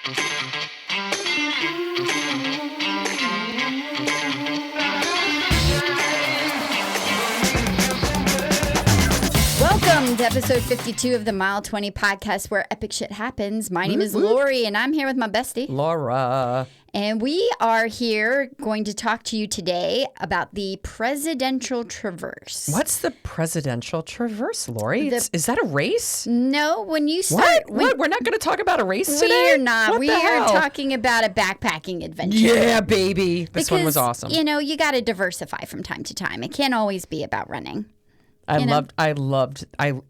Welcome to episode 52 of the Mile 20 podcast where epic shit happens. My name is Lori and I'm here with my bestie, Laura. And we are here going to talk to you today about the Presidential Traverse. What's the Presidential Traverse, Lori? Is that a race? No, when you start... What? We're not going to talk about a race today? We're not. What we are talking about a backpacking adventure. Yeah, baby. This one was awesome. You know, you got to diversify from time to time. It can't always be about running. I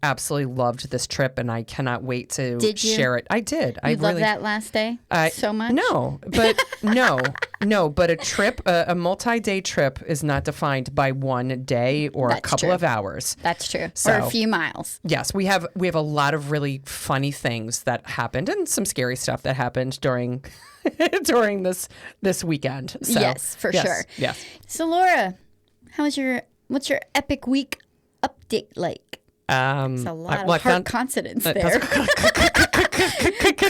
absolutely loved this trip, and I cannot wait to share it. I did. You loved that last day so much? No, but but a trip, a multi-day trip is not defined by one day or a couple of hours. That's true. So, or a few miles. Yes, we have a lot of really funny things that happened and some scary stuff that happened during this weekend. So, yes, for sure. Yes. So Laura, what's your epic week update like? It's a lot of hard consonants there.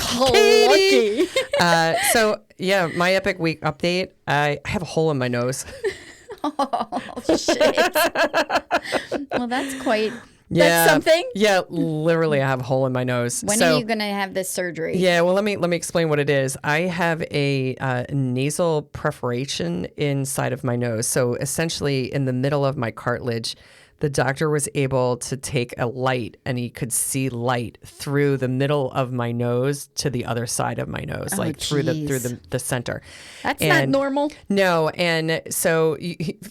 Katie. So yeah, my epic week update. I have a hole in my nose. Oh shit! Well, that's quite. That's something. Yeah, literally, I have a hole in my nose. When are you going to have this surgery? Yeah, well, let me explain what it is. I have a nasal perforation inside of my nose. So essentially, in the middle of my cartilage, the doctor was able to take a light, and he could see light through the middle of my nose to the other side of my nose, through the center. That's not normal. No, and so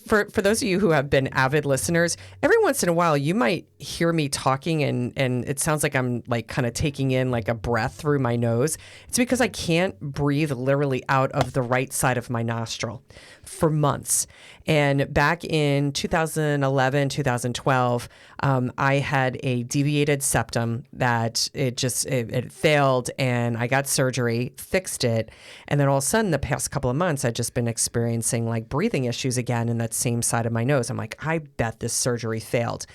for those of you who have been avid listeners, every once in a while you might hear me talking, and it sounds like I'm like kind of taking in like a breath through my nose. It's because I can't breathe literally out of the right side of my nostril for months. And back in 2011, 2012, I had a deviated septum that it failed, and I got surgery, fixed it. And then all of a sudden, the past couple of months, I'd just been experiencing like breathing issues again in that same side of my nose. I'm like, I bet this surgery failed.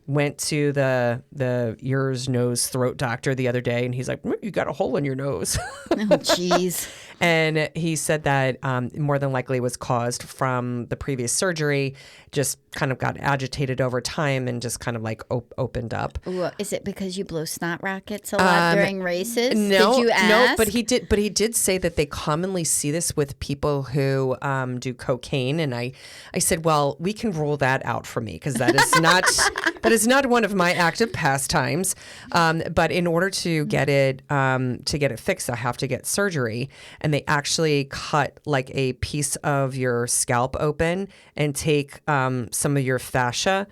Went to the ears, nose, throat doctor the other day, and he's like, you got a hole in your nose. Oh, jeez. And he said that more than likely was caused from the previous surgery, just kind of got agitated over time and just kind of like opened up. Ooh, is it because you blow snot rockets a lot during races? No, did you ask? No, but he did say that they commonly see this with people who do cocaine. And I said, well, we can rule that out for me because that is not one of my active pastimes. But in order to get it fixed, I have to get surgery. And they actually cut like a piece of your scalp open and take some of your fascia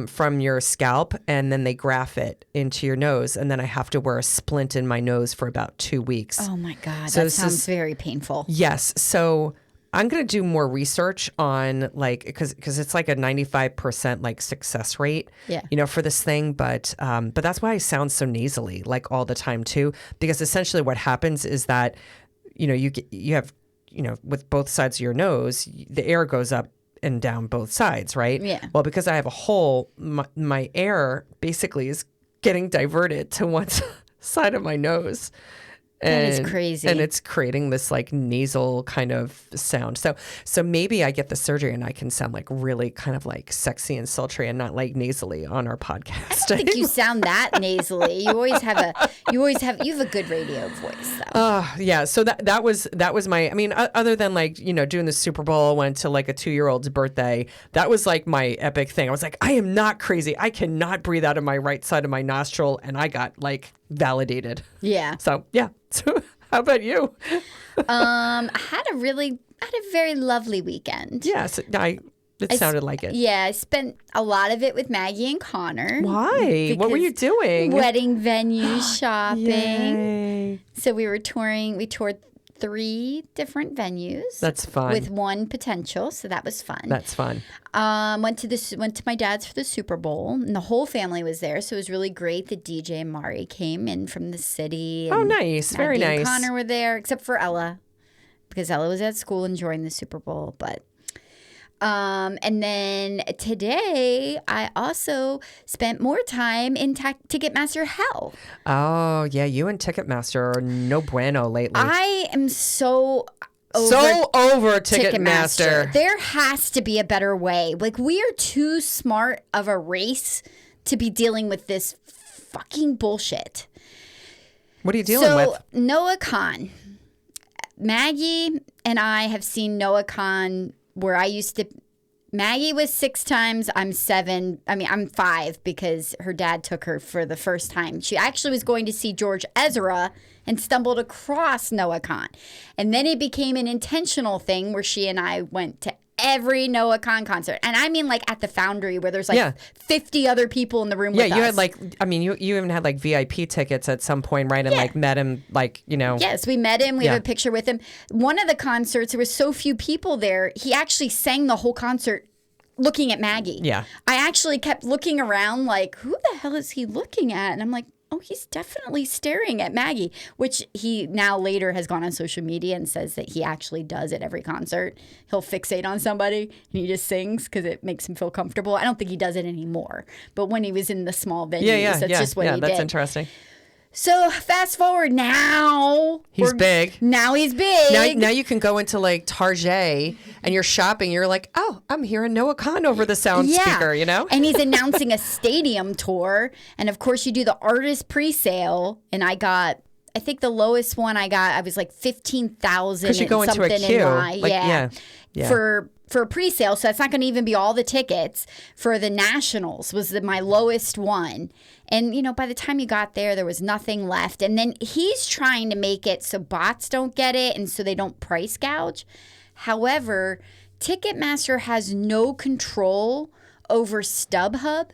from your scalp, and then they graft it into your nose. And then I have to wear a splint in my nose for about 2 weeks. Oh my God, that sounds very painful. Yes. So I'm going to do more research on like, because it's like a 95% like success rate, for this thing. But that's why I sound so nasally like all the time too, because essentially what happens is that, you have, with both sides of your nose, the air goes up and down both sides, right? Yeah. Well, because I have a hole, my air basically is getting diverted to one side of my nose. That is crazy. And it's creating this like nasal kind of sound. So maybe I get the surgery and I can sound like really kind of like sexy and sultry and not like nasally on our podcast. I don't think you sound that nasally. You have a good radio voice though. Yeah. So that was my, I mean, other than like, doing the Super Bowl, went to like a 2-year-old's birthday. That was like my epic thing. I was like, I am not crazy. I cannot breathe out of my right side of my nostril. And I got like validated. Yeah. So yeah. So how about you? I had a very lovely weekend. Yes, it sounded like it. Yeah, I spent a lot of it with Maggie and Connor. Why? What were you doing? Wedding venue shopping. Yay. So we were touring. We toured 3 different venues. That's fun. With one potential, so that was fun. That's fun. Went to my dad's for the Super Bowl, and the whole family was there, so it was really great. The DJ and Mari came in from the city. Oh, nice. Very nice. And Connor were there, except for Ella, because Ella was at school enjoying the Super Bowl. But And then today, I also spent more time in Ticketmaster hell. Oh, yeah. You and Ticketmaster are no bueno lately. I am so over Ticketmaster. There has to be a better way. Like, we are too smart of a race to be dealing with this fucking bullshit. What are you dealing with? Noah Khan. Maggie and I have seen Noah Khan where I used to. Maggie was 6 times. I'm 7. I mean, I'm 5 because her dad took her for the first time. She actually was going to see George Ezra and stumbled across Noah Khan. And then it became an intentional thing where she and I went to every Noah Khan concert. And I mean, like, at the Foundry where there's like 50 other people in the room with us. Yeah, you had like, I mean, you even had like VIP tickets at some point, right? And like met him, like, you know. Yes, we met him. We have a picture with him. One of the concerts, there was so few people there, he actually sang the whole concert looking at Maggie. Yeah. I actually kept looking around like, who the hell is he looking at? And I'm like, oh, he's definitely staring at Maggie, which he now later has gone on social media and says that he actually does at every concert. He'll fixate on somebody and he just sings because it makes him feel comfortable. I don't think he does it anymore. But when he was in the small venues, that's just what he did. Yeah, that's interesting. So fast forward now. He's big. Now he's big. Now you can go into like Target and you're shopping. You're like, oh, I'm hearing Noah Khan over the sound speaker, you know? And he's announcing a stadium tour. And of course, you do the artist pre-sale. And I think the lowest one I was like 15,000 because you go into a queue. For a pre-sale, so that's not going to even be all the tickets. For the Nationals was my lowest one. And, you know, by the time you got there was nothing left. And then he's trying to make it so bots don't get it and so they don't price gouge. However, Ticketmaster has no control over StubHub,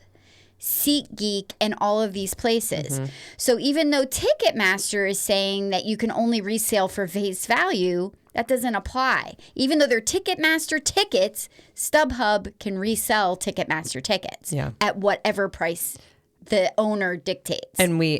SeatGeek, and all of these places. Mm-hmm. So even though Ticketmaster is saying that you can only resale for face value, that doesn't apply. Even though they're Ticketmaster tickets, StubHub can resell Ticketmaster tickets at whatever price the owner dictates. And we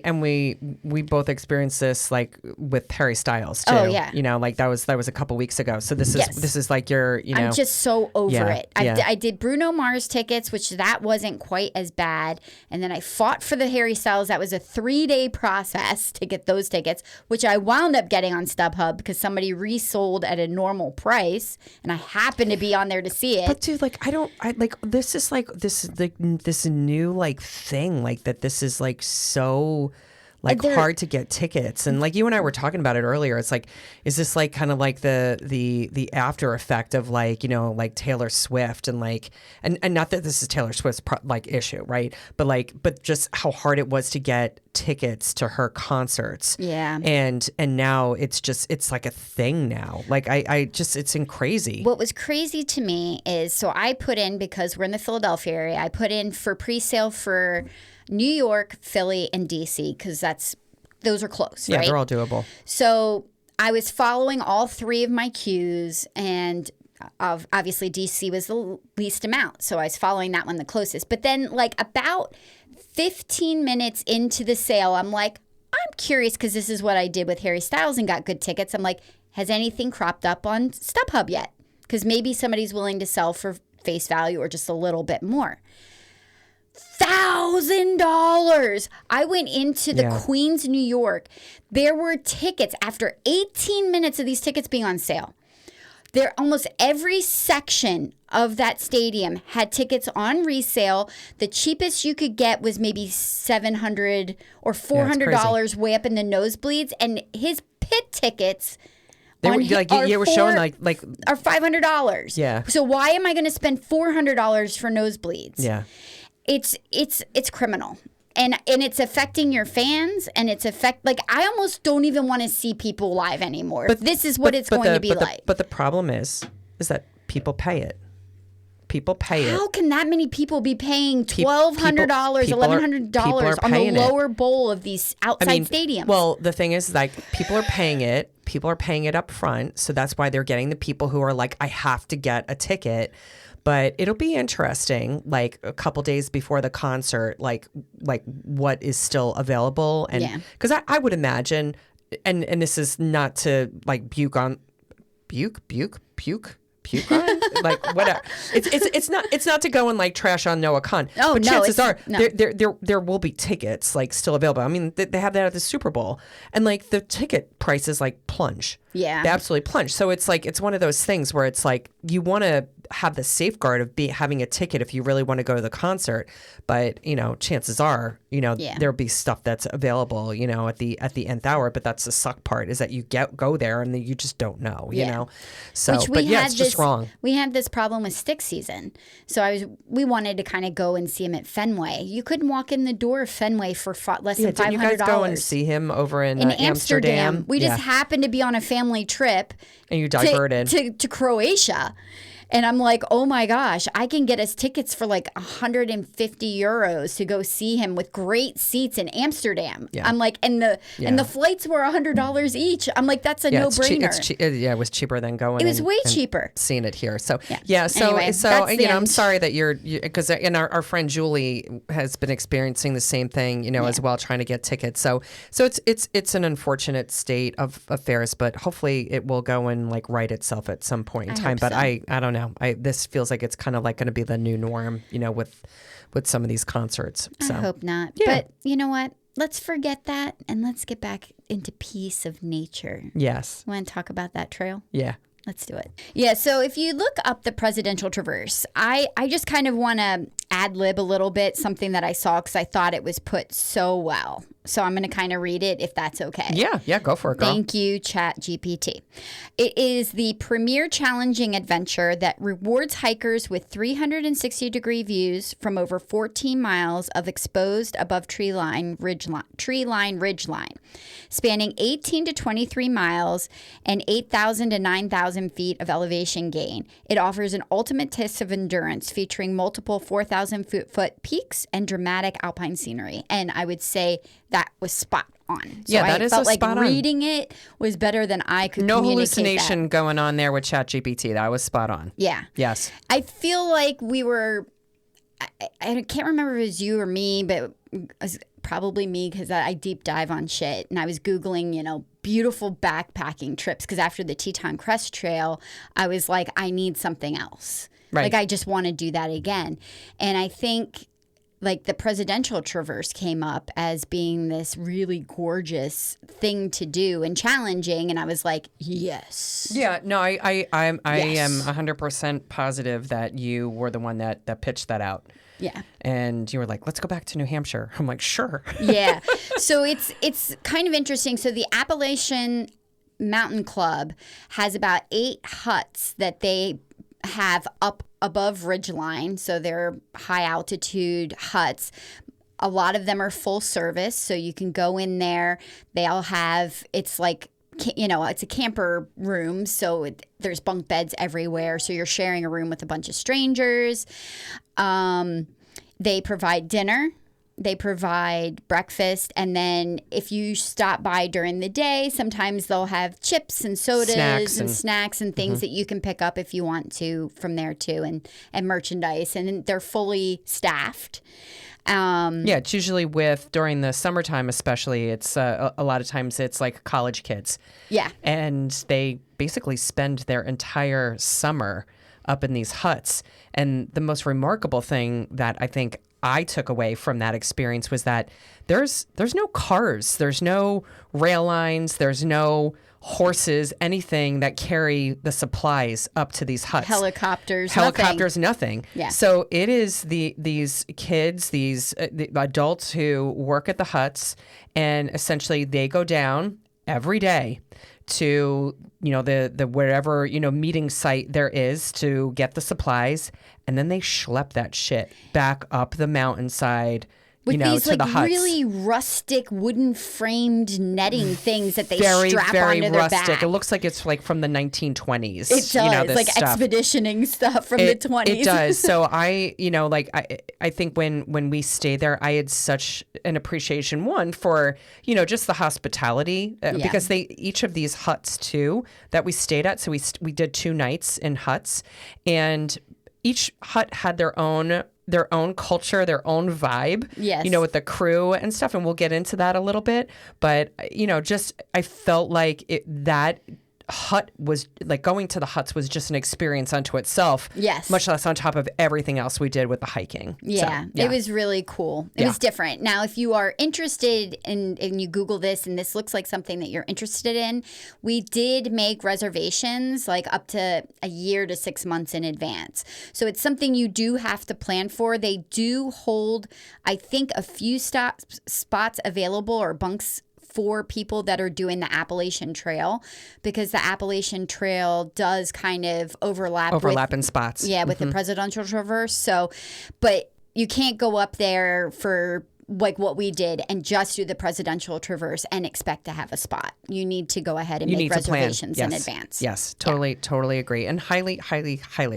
both experienced this like with Harry Styles too. Oh yeah. You know, like that was a couple weeks ago. So this is like your, you know. I'm just so over it. I did Bruno Mars tickets, which that wasn't quite as bad. And then I fought for the Harry Styles. That was a 3-day process to get those tickets, which I wound up getting on StubHub because somebody resold at a normal price and I happened to be on there to see it. But dude, like this is this new like thing, like that this is like so like hard to get tickets. And like you and I were talking about it earlier, it's like, is this like kind of like the after effect of like, you know, like Taylor Swift and like, and not that this is Taylor Swift's like issue, right? But just how hard it was to get tickets to her concerts. Yeah. And now it's like a thing now. Like I just, it's crazy. What was crazy to me is, so I put in, because we're in the Philadelphia area, I put in for pre-sale for New York, Philly, and DC, because those are close, right? Yeah, they're all doable. So I was following all 3 of my cues, and obviously DC was the least amount, so I was following that one the closest. But then, like, about 15 minutes into the sale, I'm like, I'm curious, because this is what I did with Harry Styles and got good tickets. I'm like, has anything cropped up on StubHub yet? Because maybe somebody's willing to sell for face value or just a little bit more. $1,000. I went into the Queens, New York. There were tickets after 18 minutes of these tickets being on sale. There, almost every section of that stadium had tickets on resale. The cheapest you could get was maybe $700 or $400 way up in the nosebleeds, and his pit tickets. They were like you were showing like are $500. Yeah. So why am I going to spend $400 for nosebleeds? Yeah. It's criminal. And it's affecting your fans, and like, I almost don't even want to see people live anymore. But this is what it's going to be like. But the problem is that people pay it. People pay it. How can that many people be paying $1,200, $1,100 on the lower bowl of these outside stadiums? Well, the thing is, like, people are paying it. People are paying it up front. So that's why they're getting the people who are like, I have to get a ticket. But it'll be interesting, like a couple days before the concert, like what is still available. And because I would imagine, and this is not to like puke puke on? Like whatever. It's not to go and like trash on Noah Khan. Oh, but no, chances are no. there will be tickets like still available. I mean, they have that at the Super Bowl, and like the ticket prices like plunge. Yeah. They absolutely plunge. So it's like it's one of those things where it's like you want to have the safeguard of having a ticket if you really want to go to the concert, but chances are there'll be stuff that's available at the nth hour. But that's the suck part, is that you go there and you just don't know. So it's just wrong. We had this problem with stick season, so we wanted to kind of go and see him at Fenway. You couldn't walk in the door of Fenway for less than $500. Didn't you guys go and see him over in Amsterdam? We just happened to be on a family trip, and you diverted to Croatia. And I'm like, oh my gosh, I can get us tickets for like 150 euros to go see him with great seats in Amsterdam. Yeah. I'm like, and the flights were $100 each. I'm like, that's a no-brainer. It was cheaper than going. It was way cheaper. Seeing it here. So Anyway, I'm sorry that you're because our friend Julie has been experiencing the same thing, as well, trying to get tickets. So it's an unfortunate state of affairs, but hopefully it will go and like right itself at some point in time. But so. I don't know. This feels like it's kind of like going to be the new norm, with some of these concerts. So. I hope not. Yeah. But you know what? Let's forget that and let's get back into peace of nature. Yes. Want to talk about that trail? Yeah. Let's do it. Yeah, so if you look up the Presidential Traverse, I just kind of want to ad-lib a little bit, something that I saw because I thought it was put so well. So I'm going to kind of read it if that's okay. Yeah, go for it, girl. Thank you, ChatGPT. It is the premier challenging adventure that rewards hikers with 360-degree views from over 14 miles of exposed above tree-line ridgeline, spanning 18 to 23 miles and 8,000 to 9,000 feet of elevation gain. It offers an ultimate test of endurance featuring multiple 4,000-foot peaks and dramatic alpine scenery. And I would say that was spot on. So that is felt like spot reading on. It was better than I could No communicate hallucination that. Going on there with ChatGPT. That was spot on. Yeah. Yes. I feel like we were, I can't remember if it was you or me, but it was probably me because I deep dive on shit. And I was Googling, beautiful backpacking trips because after the Teton Crest Trail, I was like, I need something else. Right. Like, I just want to do that again. And I think like the Presidential Traverse came up as being this really gorgeous thing to do and challenging, and I was like, yes. Yeah, no, I am 100% positive that you were the one that pitched that out. Yeah. And you were like, let's go back to New Hampshire. I'm like, sure. Yeah. So it's kind of interesting. So the Appalachian Mountain Club has about 8 huts that they have up above ridgeline, so they're high altitude huts. A lot of them are full service, so you can go in there. They all have, it's like, it's a camper room, so there's bunk beds everywhere, so you're sharing a room with a bunch of strangers. They provide dinner. They provide breakfast, and then if you stop by during the day, sometimes they'll have chips and sodas and snacks and things that you can pick up if you want to from there too, and merchandise, and they're fully staffed. It's usually during the summertime especially, it's a lot of times it's like college kids. Yeah. And they basically spend their entire summer up in these huts. And the most remarkable thing that I think I took away from that experience was that there's no cars, there's no rail lines, there's no horses, anything that carry the supplies up to these huts. Helicopters, nothing. Yeah. So it is these kids, the adults who work at the huts, and essentially they go down every day to the wherever meeting site there is to get the supplies, and then they schlep that shit back up the mountainside with these to the huts. Really rustic wooden framed netting things that they strap onto their back. It looks like it's like from the 1920s. It does, like stuff. Expeditioning stuff from the 20s. It does. So I think when we stayed there, I had such an appreciation, one, for just the hospitality because each of these huts too that we stayed at. So we did 2 nights in huts, and each hut had their own culture, their own vibe, yes. With the crew and stuff. And we'll get into that a little bit. But, just I felt like that hut was like going to the huts was just an experience unto itself. Yes. Much less on top of everything else we did with the hiking. Yeah, So, yeah. It was really cool. It was different. Now, if you are interested and you Google this and this looks like something that you're interested in, we did make reservations like up to a year to 6 months in advance. So it's something you do have to plan for. They do hold, I think, a few spots available or bunks for people that are doing the Appalachian Trail, because the Appalachian Trail does kind of overlap in spots. Yeah, with the Presidential Traverse. So, but you can't go up there for like what we did and just do the Presidential Traverse and expect to have a spot. You need to go ahead and make reservations in advance. Yes, totally agree. And highly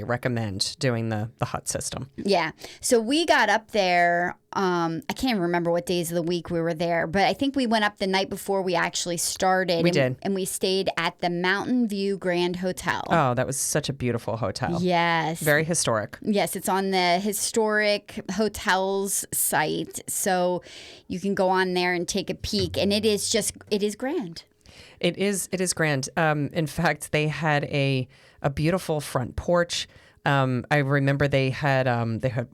recommend doing the hut system. Yeah. So we got up there. I can't remember what days of the week we were there, but I think we went up the night before we actually started. We did. And we stayed at the Mountain View Grand Hotel. Oh, that was such a beautiful hotel. Yes. Very historic. Yes, it's on the historic hotels site. So you can go on there and take a peek. And it is grand. It is grand. In fact, they had a beautiful front porch. I remember they had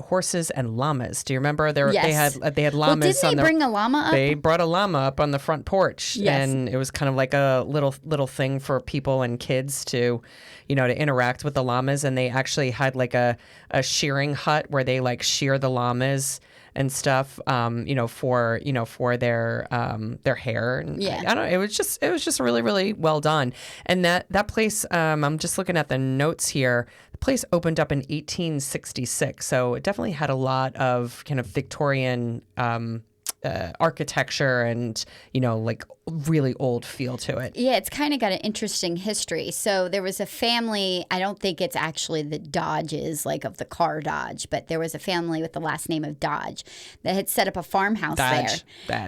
horses and llamas. Do you remember? Yes. They had llamas. Didn't they bring a llama up? They brought a llama up on the front porch, and it was kind of like a little thing for people and kids to interact with the llamas. And they actually had like a shearing hut where they like shear the llamas and stuff, for their hair. And yeah. I don't know. It was just really, really well done. And that place, I'm just looking at the notes here. The place opened up in 1866, so it definitely had a lot of kind of Victorian architecture and like really old feel to it. Yeah, it's kind of got an interesting history. So there was a family, I don't think it's actually the Dodges, like of the car Dodge, but there was a family with the last name of Dodge that had set up a farmhouse there.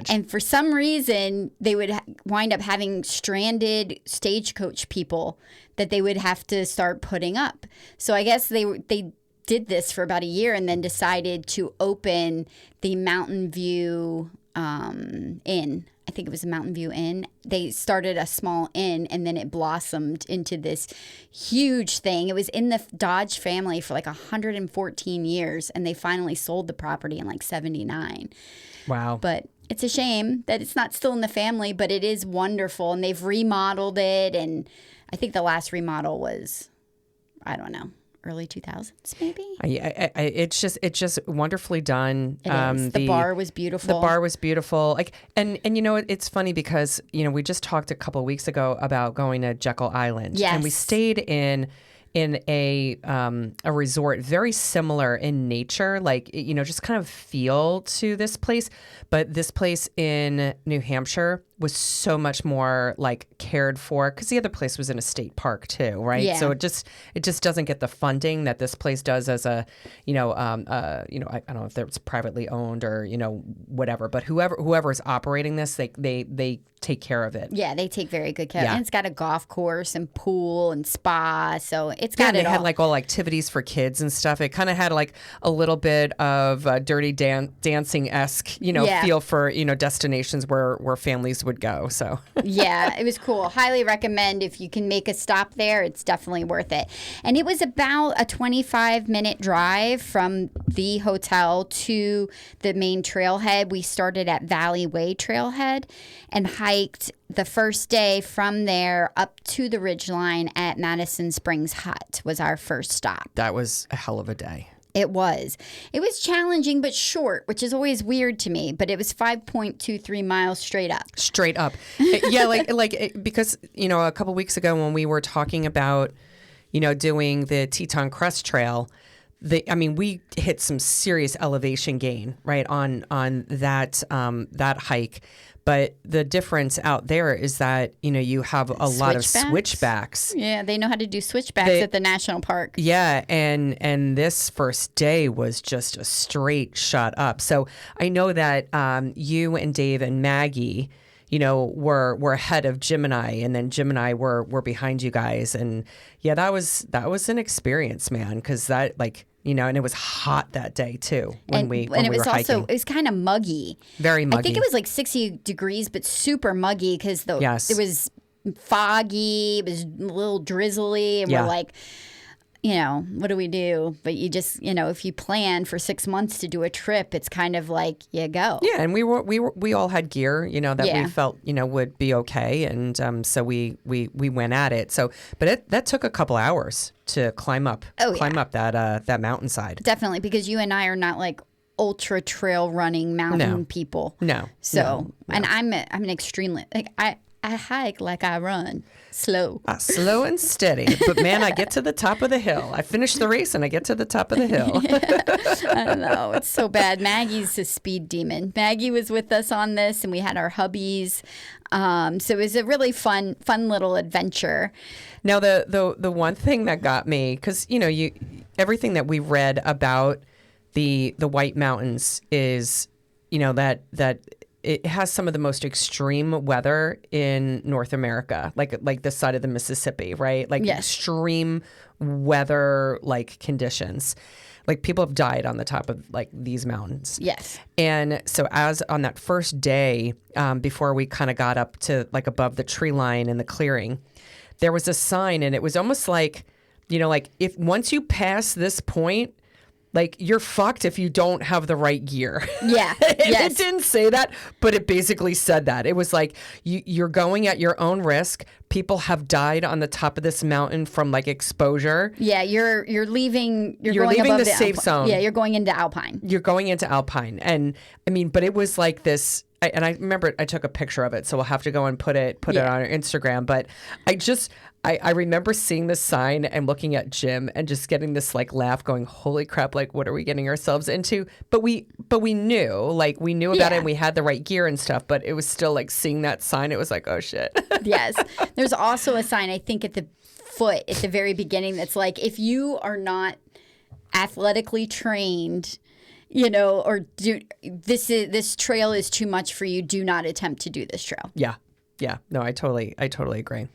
And for some reason, they would wind up having stranded stagecoach people that they would have to start putting up. So I guess they did this for about a year and then decided to open the Mountain View Inn. I think it was a Mountain View Inn. They started a small inn and then it blossomed into this huge thing. It was in the Dodge family for like 114 years and they finally sold the property in like 79. Wow. But it's a shame that it's not still in the family, but it is wonderful and they've remodeled it. And I think the last remodel was, I don't know, early 2000s maybe. It's just wonderfully done. It is. The bar was beautiful. The bar was beautiful. Like and it's funny because we just talked a couple of weeks ago about going to Jekyll Island. Yes. And we stayed in a resort very similar in nature, like just kind of feel to this place. But this place in New Hampshire was so much more like cared for because the other place was in a state park too, right? Yeah. So it just doesn't get the funding that this place does as a I don't know if it's privately owned or whatever, but whoever is operating this, they take care of it. Yeah, they take very good care. Yeah. And it's got a golf course and pool and spa, so it's got it all. Had like all activities for kids and stuff. It kind of had like a little bit of Dirty Dancing-esque, feel for destinations where families would go. So yeah, it was cool. Highly recommend if you can make a stop there. It's definitely worth it. And it was about a 25-minute drive from the hotel to the main trailhead. We started at Valley Way Trailhead and hiked the first day from there up to the ridgeline at Madison Springs Hut was our first stop. That was a hell of a day. It was. It was challenging but short, which is always weird to me, but it was 5.23 miles straight up. Straight up. Yeah, because, a couple weeks ago when we were talking about, doing the Teton Crest Trail, we hit some serious elevation gain, right, on that hike. But the difference out there is that, you have a lot of switchbacks. Yeah, they know how to do switchbacks at the national park. Yeah, and this first day was just a straight shot up. So I know that you and Dave and Maggie, were ahead of Jim and I, and then Jim and I were behind you guys. And yeah, that was an experience, man, because that and it was hot that day too when we were hiking. It was kind of muggy. Very muggy. I think it was like 60 degrees, but super muggy because it was foggy. It was a little drizzly, and we're like, what do we do? But you just, if you plan for 6 months to do a trip, it's kind of like you go. Yeah, and we all had gear, that we felt, would be okay, and so we went at it. So, but that took a couple hours to climb up that mountainside. Definitely, because you and I are not like ultra trail running mountain people. No. So, and I'm an extremely I hike like I run. Slow. Slow and steady. But man, I get to the top of the hill. I finish the race and I get to the top of the hill. I don't know. It's so bad. Maggie's a speed demon. Maggie was with us on this, and we had our hubbies. So it was a really fun little adventure. Now, the one thing that got me, because, everything that we read about the White Mountains is, that it has some of the most extreme weather in North America, like this side of the Mississippi, right? Like extreme weather, like conditions. Like people have died on the top of like these mountains. Yes. And so as on that first day, before we kind of got up to like above the tree line in the clearing, there was a sign, and it was almost like, like if once you pass this point, like you're fucked if you don't have the right gear. Yeah. Yes. It didn't say that, but it basically said that. It was like you're going at your own risk. People have died on the top of this mountain from like exposure. Yeah, you're leaving. You're going leaving above the safe zone. Yeah, you're going into alpine. You're going into alpine, and I mean, but it was like this. And I remember I took a picture of it, so we'll have to go and put it on our Instagram. But I remember seeing this sign and looking at Jim and just getting this like laugh, going, "Holy crap! Like, what are we getting ourselves into?" But we knew about it, and we had the right gear and stuff. But it was still like seeing that sign. It was like, oh shit. Yes, there's also a sign I think at the foot at the very beginning that's like, if you are not athletically trained, or this trail is too much for you, do not attempt to do this trail. Yeah. No, I totally agree.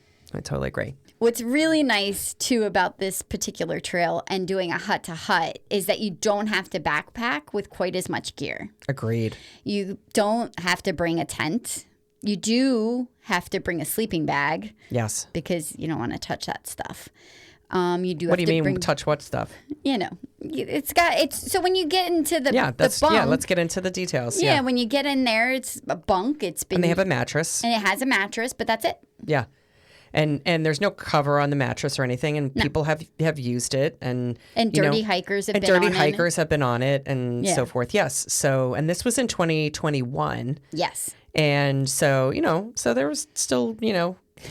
What's really nice too about this particular trail and doing a hut to hut is that you don't have to backpack with quite as much gear. Agreed. You don't have to bring a tent. You do have to bring a sleeping bag. Yes. Because you don't want to touch that stuff. You do. What do you mean touch what stuff? It's so when you get into the bunk. Let's get into the details. Yeah, when you get in there, it's a bunk. And they have a mattress. And it has a mattress, but that's it. Yeah. And there's no cover on the mattress or anything, and people have used it, and dirty hikers have been on it, and so forth. Yes. So, and this was in 2021. Yes. And so so there was still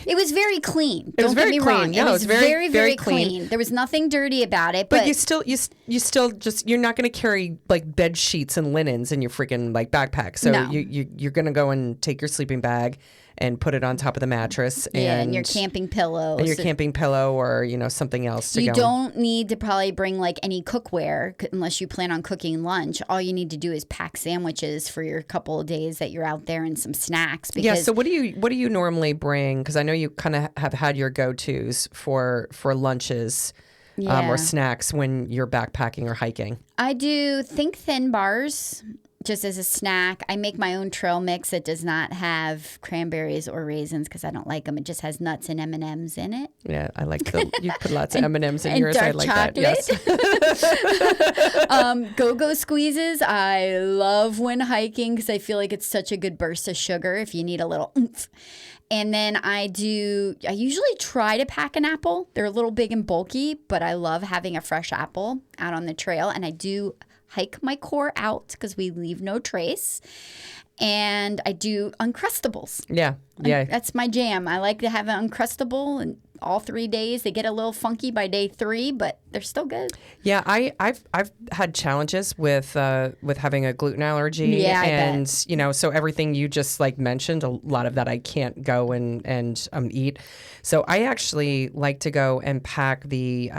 it was very clean. It was very clean. Wrong. No, it was very, very clean. clean. There was nothing dirty about it. But you still just you're not going to carry like bed sheets and linens in your freaking like backpack. So you're going to go and take your sleeping bag and put it on top of the mattress. And your camping pillow. And your camping pillow or, something else to go. You don't need to probably bring like any cookware unless you plan on cooking lunch. All you need to do is pack sandwiches for your couple of days that you're out there and some snacks. Because so what do you normally bring? Because I know you kind of have had your go-tos for lunches. Or snacks when you're backpacking or hiking. I do think thin bars just as a snack. I make my own trail mix that does not have cranberries or raisins because I don't like them. It just has nuts and M&Ms in it. Yeah, I like you put lots of M&Ms in yours. I like chocolate. That. Yes. Go-Go squeezes. I love when hiking because I feel like it's such a good burst of sugar if you need a little oomph. And then I usually try to pack an apple. They're a little big and bulky, but I love having a fresh apple out on the trail. And I do hike my core out because we leave no trace. And I do Uncrustables. Yeah. That's my jam. I like to have an Uncrustable and all 3 days. They get a little funky by day 3, but they're still good. Yeah, I've had challenges with having a gluten allergy. Yeah, and bet. So everything you just like mentioned, a lot of that I can't go and eat. So I actually like to go and pack the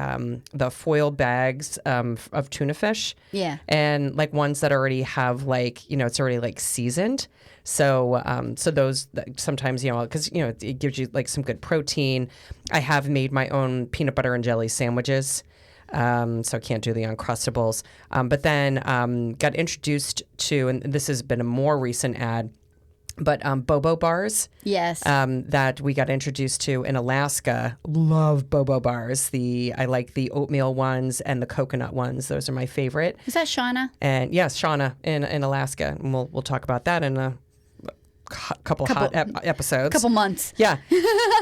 foil bags of tuna fish. Yeah. And like ones that already have like it's already like seasoned. So those sometimes, because, it gives you like some good protein. I have made my own peanut butter and jelly sandwiches. So I can't do the Uncrustables. But then got introduced to, and this has been a more recent ad, But Bobo bars, Yes. that we got introduced to in Alaska. Love Bobo bars. I like the oatmeal ones and the coconut ones. Those are my favorite. Is that Shauna? And yes, Shauna in Alaska. And we'll talk about that in a couple hot episodes. Couple months. Yeah.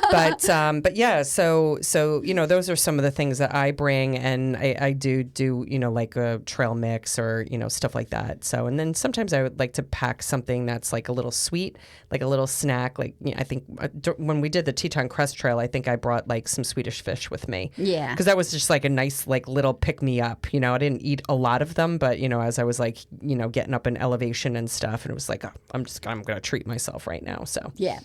But yeah, so those are some of the things that I bring, and I do like a trail mix or stuff like that. So, and then sometimes I would like to pack something that's like a little sweet, like a little snack. Like I think when we did the Teton Crest Trail, I think I brought like some Swedish fish with me. Yeah. Because that was just like a nice like little pick me up. I didn't eat a lot of them, but as I was like getting up in elevation and stuff, and it was like, oh, I'm gonna treat myself right now. So yeah.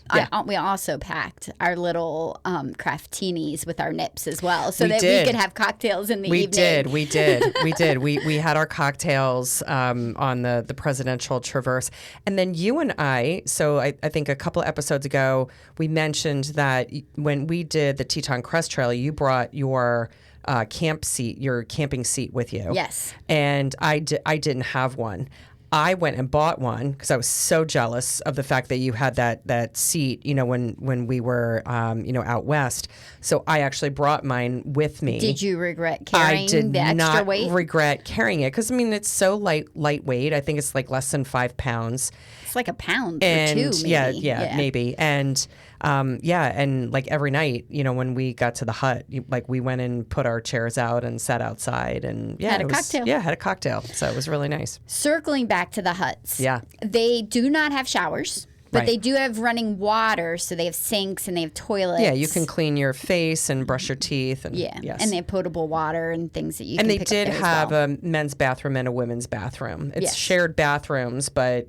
We also packed our little craftinis with our nips as well, so we could have cocktails in the evening. We did. We had our cocktails on the Presidential Traverse, and then you and I. So I think a couple of episodes ago we mentioned that when we did the Teton Crest Trail, you brought your your camping seat with you. Yes. And I didn't have one. I went and bought one because I was so jealous of the fact that you had that seat, when we were, out west. So I actually brought mine with me. Did you regret carrying the extra weight? I did not regret carrying it because, it's so lightweight. I think it's like less than 5 pounds. It's like a pound or two, maybe. Yeah, maybe. And and like every night, when we got to the hut, we went and put our chairs out and sat outside and had a cocktail. Yeah, had a cocktail. So it was really nice. Circling back to the huts. Yeah. They do not have showers. But Right. they do have running water, so they have sinks and they have toilets. Yeah, you can clean your face and brush your teeth. And, yeah, yes. and they have potable water and things that you can pick pick up. And they did have well. a men's bathroom and a women's bathroom. It's Yes. shared bathrooms, but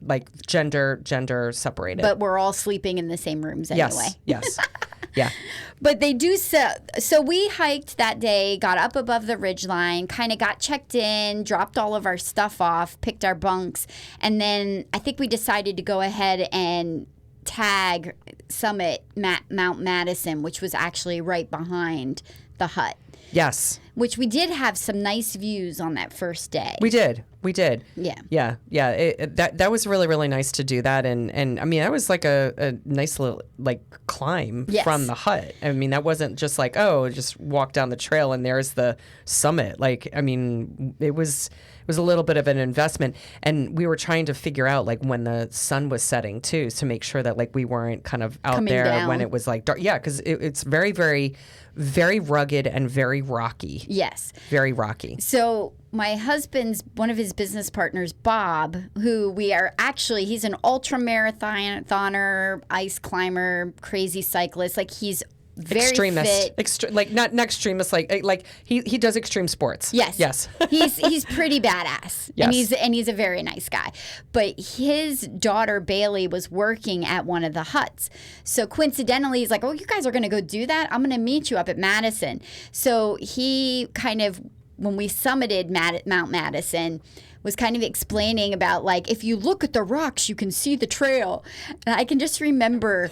like gender separated. But we're all sleeping in the same rooms anyway. Yes. Yeah. But they do so we hiked that day, got up above the ridgeline, kind of got checked in, dropped all of our stuff off, picked our bunks, and then I think we decided to go ahead and tag summit Mount Madison, which was actually right behind the hut. Yes. Which we did have some nice views on that first day. We did. Yeah. Yeah. That was really, really nice to do that. And that was like a nice little climb Yes. from the hut. That wasn't just like, oh, just walk down the trail and there's the summit. It was a little bit of an investment. And we were trying to figure out when the sun was setting too, to make sure that we weren't kind of out Coming there down. when it was dark. Yeah. Cause it's very, very, very rugged and very rocky. Yes. Very rocky. So my husband's, one of his business partners, Bob, who he's an ultra marathoner, ice climber, crazy cyclist. He's very extremist. fit. Not extremist. He does extreme sports. Yes. He's pretty badass. Yes. And he's a very nice guy. But his daughter Bailey was working at one of the huts. So coincidentally, he's like, "Oh, you guys are going to go do that? I'm going to meet you up at Madison." So he kind of, when we summited Mount Madison, was kind of explaining about if you look at the rocks, you can see the trail. And I can just remember,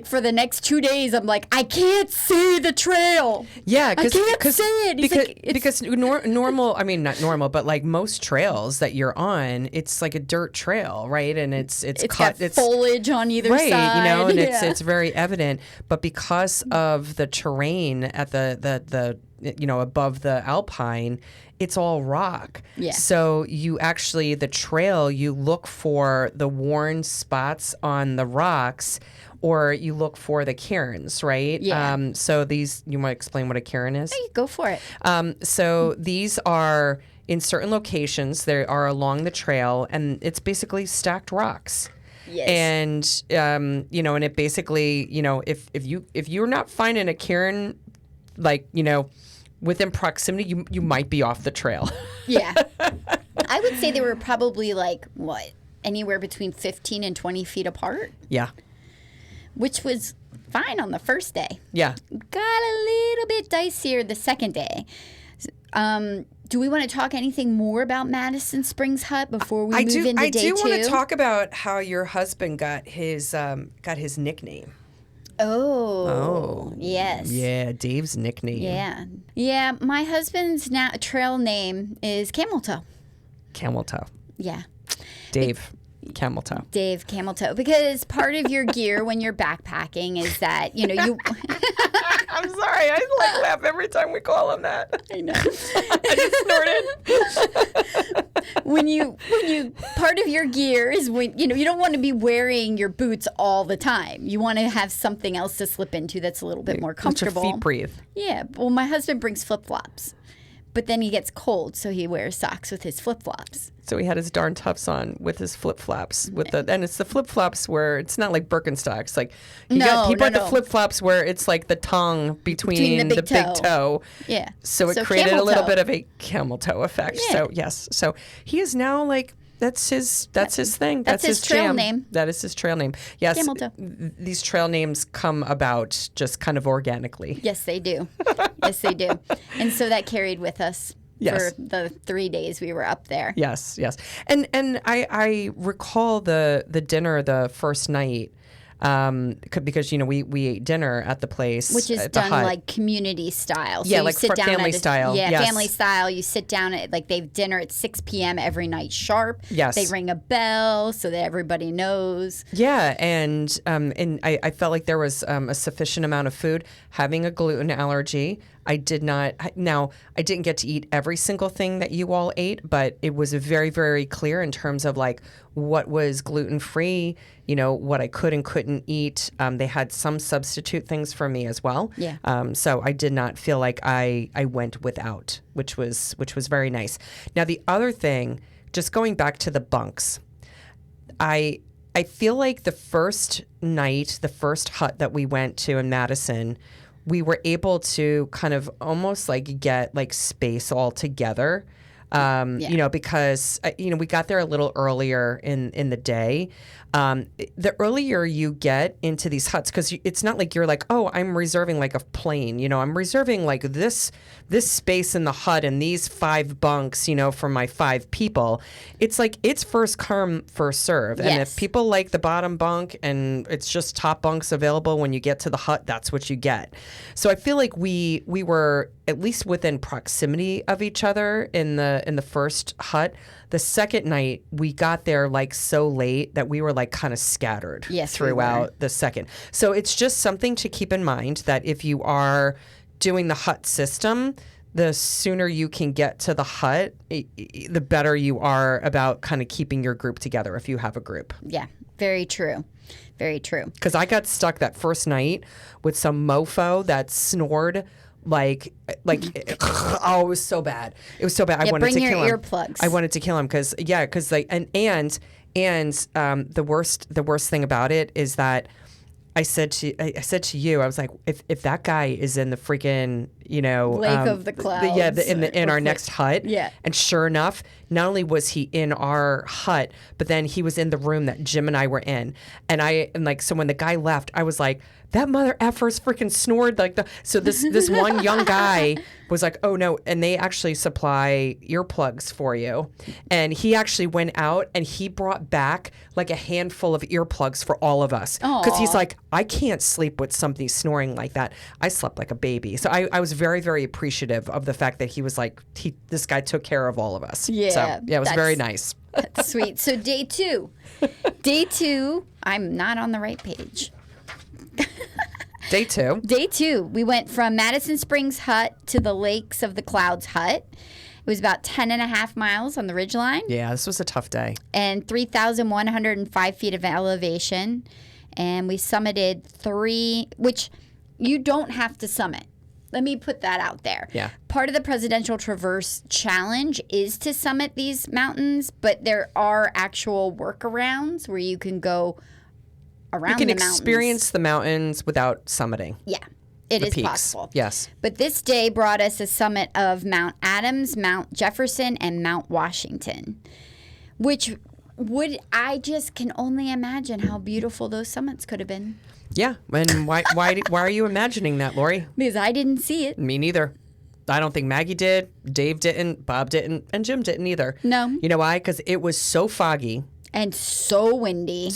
for the next 2 days, I'm like, I can't see the trail. Yeah, I can't see it. Because normal, not normal, but most trails that you're on, it's like a dirt trail, right? And it's cut, got foliage on either right, side, and yeah. it's very evident. But because of the terrain at the above the alpine, it's all rock. Yeah. So you actually, the trail, you look for the worn spots on the rocks, or you look for the cairns, right? Yeah. So these, you want to explain what a cairn is? Hey, go for it. So these are in certain locations. They are along the trail, and it's basically stacked rocks. Yes. And and it basically, if you're not finding a cairn, within proximity, you might be off the trail. Yeah. I would say they were probably anywhere between 15 and 20 feet apart. Yeah. Which was fine on the first day. Yeah. Got a little bit dicier the second day. Do we want to talk anything more about Madison Springs Hut before we move into day 2? I do want to talk about how your husband got his nickname. Oh. Yes. Yeah, Dave's nickname. Yeah. Yeah, my husband's trail name is Camel Toe. Camel Toe. Yeah. Dave. Camel toe. Dave Camel Toe. Because part of your gear when you're backpacking is that, you I'm sorry. I laugh every time we call him that. I know. I just snorted. when you part of your gear is when you don't want to be wearing your boots all the time. You want to have something else to slip into that's a little bit more comfortable. Let your feet breathe. Yeah. Well, my husband brings flip-flops. But then he gets cold, so he wears socks with his flip-flops. So he had his darn tufts on with his flip-flops. And it's the flip-flops where it's not like Birkenstocks. Like he brought the flip-flops where it's like the tongue between the big toe. Yeah. So it created a little bit of a camel toe effect. Yeah. So yes. So he is now like that's his thing. That's his trail jam. name. That is his trail name. Yes. Camel toe. These trail names come about just kind of organically. Yes, they do. Yes, they do. And so that carried with us. Yes. For the 3 days we were up there. Yes, yes. And I recall the dinner the first night because we ate dinner at the place, which is done like community style. So yeah, you like sit down family style. Yeah, yes. family style. You sit down at they have dinner at 6 p.m. every night sharp. Yes, they ring a bell so that everybody knows. Yeah, and I felt like there was a sufficient amount of food. Having a gluten allergy, I did not. Now, I didn't get to eat every single thing that you all ate, but it was very, very clear in terms of like what was gluten free, what I could and couldn't eat. They had some substitute things for me as well. Yeah. So I did not feel like I went without, which was very nice. Now, the other thing, just going back to the bunks, I feel like the first night, the first hut that we went to in Madison, we were able to kind of almost like get like space all together, because, we got there a little earlier in the day. The earlier you get into these huts, because it's not like you're like, oh, I'm reserving like a plane, I'm reserving like this space in the hut and these 5 bunks, for my 5 people. It's like it's first come, first serve. Yes. And if people like the bottom bunk and it's just top bunks available when you get to the hut, that's what you get. So I feel like we were at least within proximity of each other in the first hut. The second night, we got there like so late that we were like kind of scattered throughout the second. So it's just something to keep in mind that if you are doing the hut system, the sooner you can get to the hut, the better you are about kind of keeping your group together if you have a group. Yeah, very true. Very true. Because I got stuck that first night with some mofo that snored like oh, it was so bad. It was so bad. I wanted to kill him. Bring your earplugs. I wanted to kill him because the worst thing about it is that I said to you, I was like, if that guy is in the freaking Lake of the Clouds, in our next hut, yeah, and sure enough, not only was he in our hut, but then he was in the room that Jim and I were in, so when the guy left, I was like, that mother effer's freaking snored like the. So this one young guy was like, oh no, and they actually supply earplugs for you, and he actually went out and he brought back like a handful of earplugs for all of us because he's like, I can't sleep with somebody snoring like that. I slept like a baby, so I was very, very appreciative of the fact that he was like, this guy took care of all of us. Yeah, so, yeah, it was very nice. That's sweet. So day two, I'm not on the right page. Day two, we went from Madison Springs Hut to the Lakes of the Clouds Hut. It was about 10.5 miles on the ridgeline. Yeah, this was a tough day. And 3,105 feet of elevation. And we summited 3, which you don't have to summit. Let me put that out there. Yeah. Part of the Presidential Traverse Challenge is to summit these mountains, but there are actual workarounds where you can go around the mountains. You can experience the mountains without summiting. Yeah, it is peaks. possible. Yes. But this day brought us a summit of Mount Adams, Mount Jefferson, and Mount Washington, which I just can only imagine how beautiful those summits could have been. Yeah, and why are you imagining that, Lori? Because I didn't see it. Me neither. I don't think Maggie did, Dave didn't, Bob didn't, and Jim didn't either. No. You know why? Because it was so foggy. And so windy.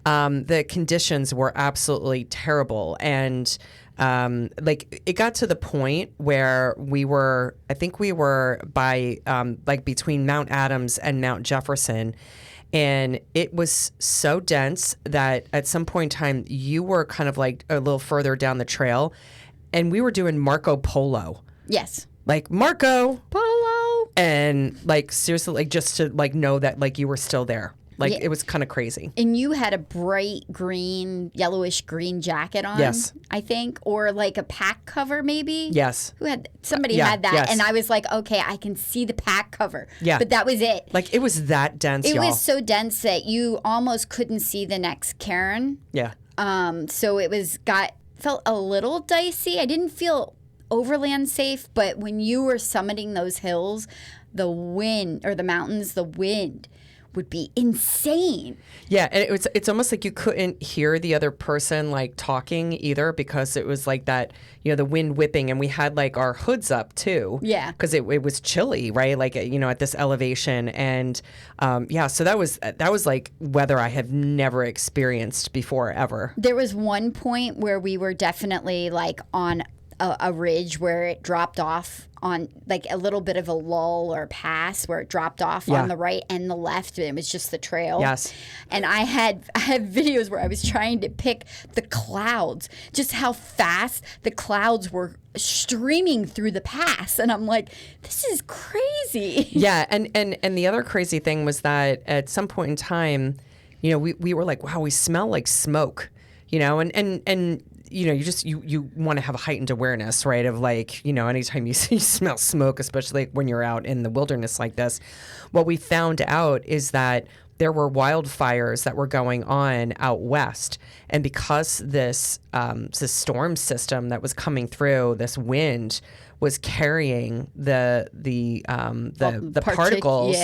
The conditions were absolutely terrible. And it got to the point where we were by between Mount Adams and Mount Jefferson. And it was so dense that at some point in time, you were kind of like a little further down the trail, and we were doing Marco Polo. Yes. Like, Marco Polo. And like, seriously, like just to like know that like you were still there. Like, Yeah. it was kind of crazy. And you had a bright green, yellowish green jacket on. Yes. I think. Or like a pack cover maybe. Yes. Somebody Yeah, had that. yes. And I was like, okay, I can see the pack cover. Yeah. But that was it. Like, it was that dense, It y'all. was so dense that you almost couldn't see the next cairn. Yeah. So it felt a little dicey. I didn't feel overly unsafe, but when you were summiting those hills, the wind or the mountains, the wind would be insane. Yeah, and it's almost like you couldn't hear the other person like talking either, because it was like that, the wind whipping, and we had like our hoods up too. Yeah. Because it was chilly, right? Like, at this elevation. And so that was like weather I have never experienced before ever. There was one point where we were definitely like on a ridge where it dropped off on like a little bit of a lull or pass where it dropped off on the right and the left, and it was just the trail. Yes. And I had videos where I was trying to pick the clouds, just how fast the clouds were streaming through the pass, and I'm like, this is crazy. Yeah, and the other crazy thing was that at some point in time, we were like, wow, we smell like smoke, and you want to have a heightened awareness, right? Of like, anytime you smell smoke, especially when you're out in the wilderness like this. What we found out is that there were wildfires that were going on out west, and because this storm system that was coming through, this wind was carrying the particles,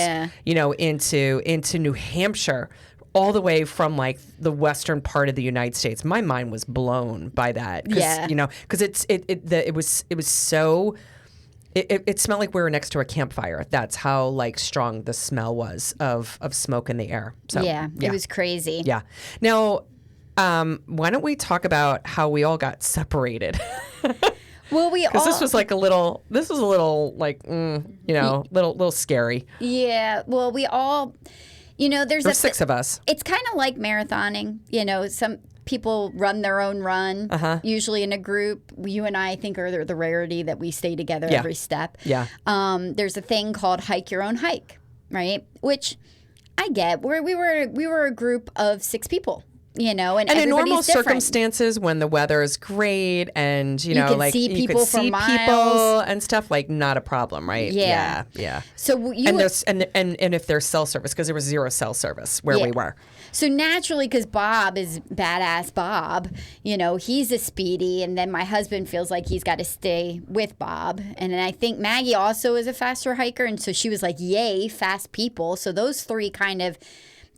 into New Hampshire, all the way from like the western part of the United States. My mind was blown by that. Because it was so. It smelled like we were next to a campfire. That's how like strong the smell was of smoke in the air. So it was crazy. Yeah. Now, why don't we talk about how we all got separated? Well, because this was a little like little scary. Yeah. Well, we all. There's 6 of us. It's kind of like marathoning. Some people run their own run, usually in a group. You and I think are the rarity that we stay together every step. Yeah. There's a thing called hike your own hike, right? Which I get. Where we were a group of 6 people. And in normal different. circumstances, when the weather is great and you can see people you could for see miles. people and stuff, like not a problem, right? Yeah. So and if there's cell service, because there was 0 cell service where we were. So naturally, because Bob is badass Bob, he's a speedy, and then my husband feels like he's got to stay with Bob. And then I think Maggie also is a faster hiker, and so she was like, yay, fast people. So those 3 kind of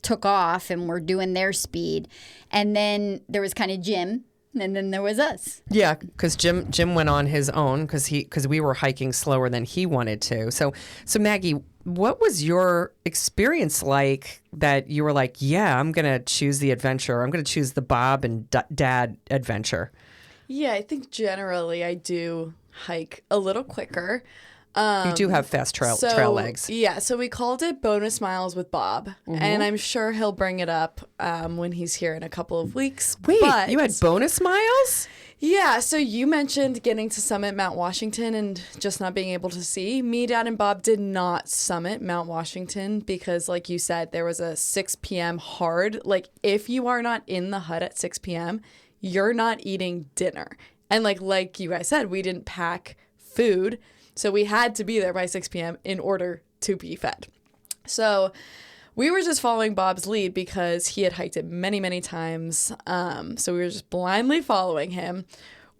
took off and were doing their speed. And then there was kind of Jim, and then there was us. Yeah, because Jim went on his own because we were hiking slower than he wanted to. So Maggie, what was your experience like that you were like, yeah, I'm going to choose the adventure. I'm going to choose the Bob and Dad adventure? Yeah, I think generally I do hike a little quicker. You do have fast trail legs. Yeah, so we called it Bonus Miles with Bob, and I'm sure he'll bring it up when he's here in a couple of weeks. Wait, you had bonus miles? Yeah, so you mentioned getting to summit Mount Washington and just not being able to see. Me, Dad, and Bob did not summit Mount Washington because, like you said, there was a 6 p.m. hard. Like, if you are not in the hut at 6 p.m., you're not eating dinner. And like you guys said, we didn't pack food. So we had to be there by 6 p.m. in order to be fed. So we were just following Bob's lead because he had hiked it many, many times. So we were just blindly following him.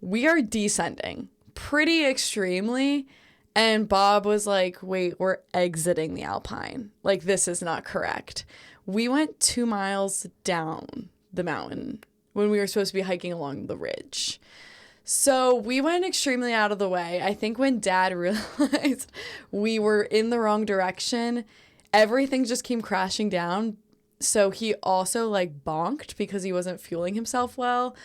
We are descending pretty extremely. And Bob was like, wait, we're exiting the alpine. Like, this is not correct. We went 2 miles down the mountain when we were supposed to be hiking along the ridge. So we went extremely out of the way. I think when Dad realized we were in the wrong direction, everything just came crashing down. So he also bonked because he wasn't fueling himself well.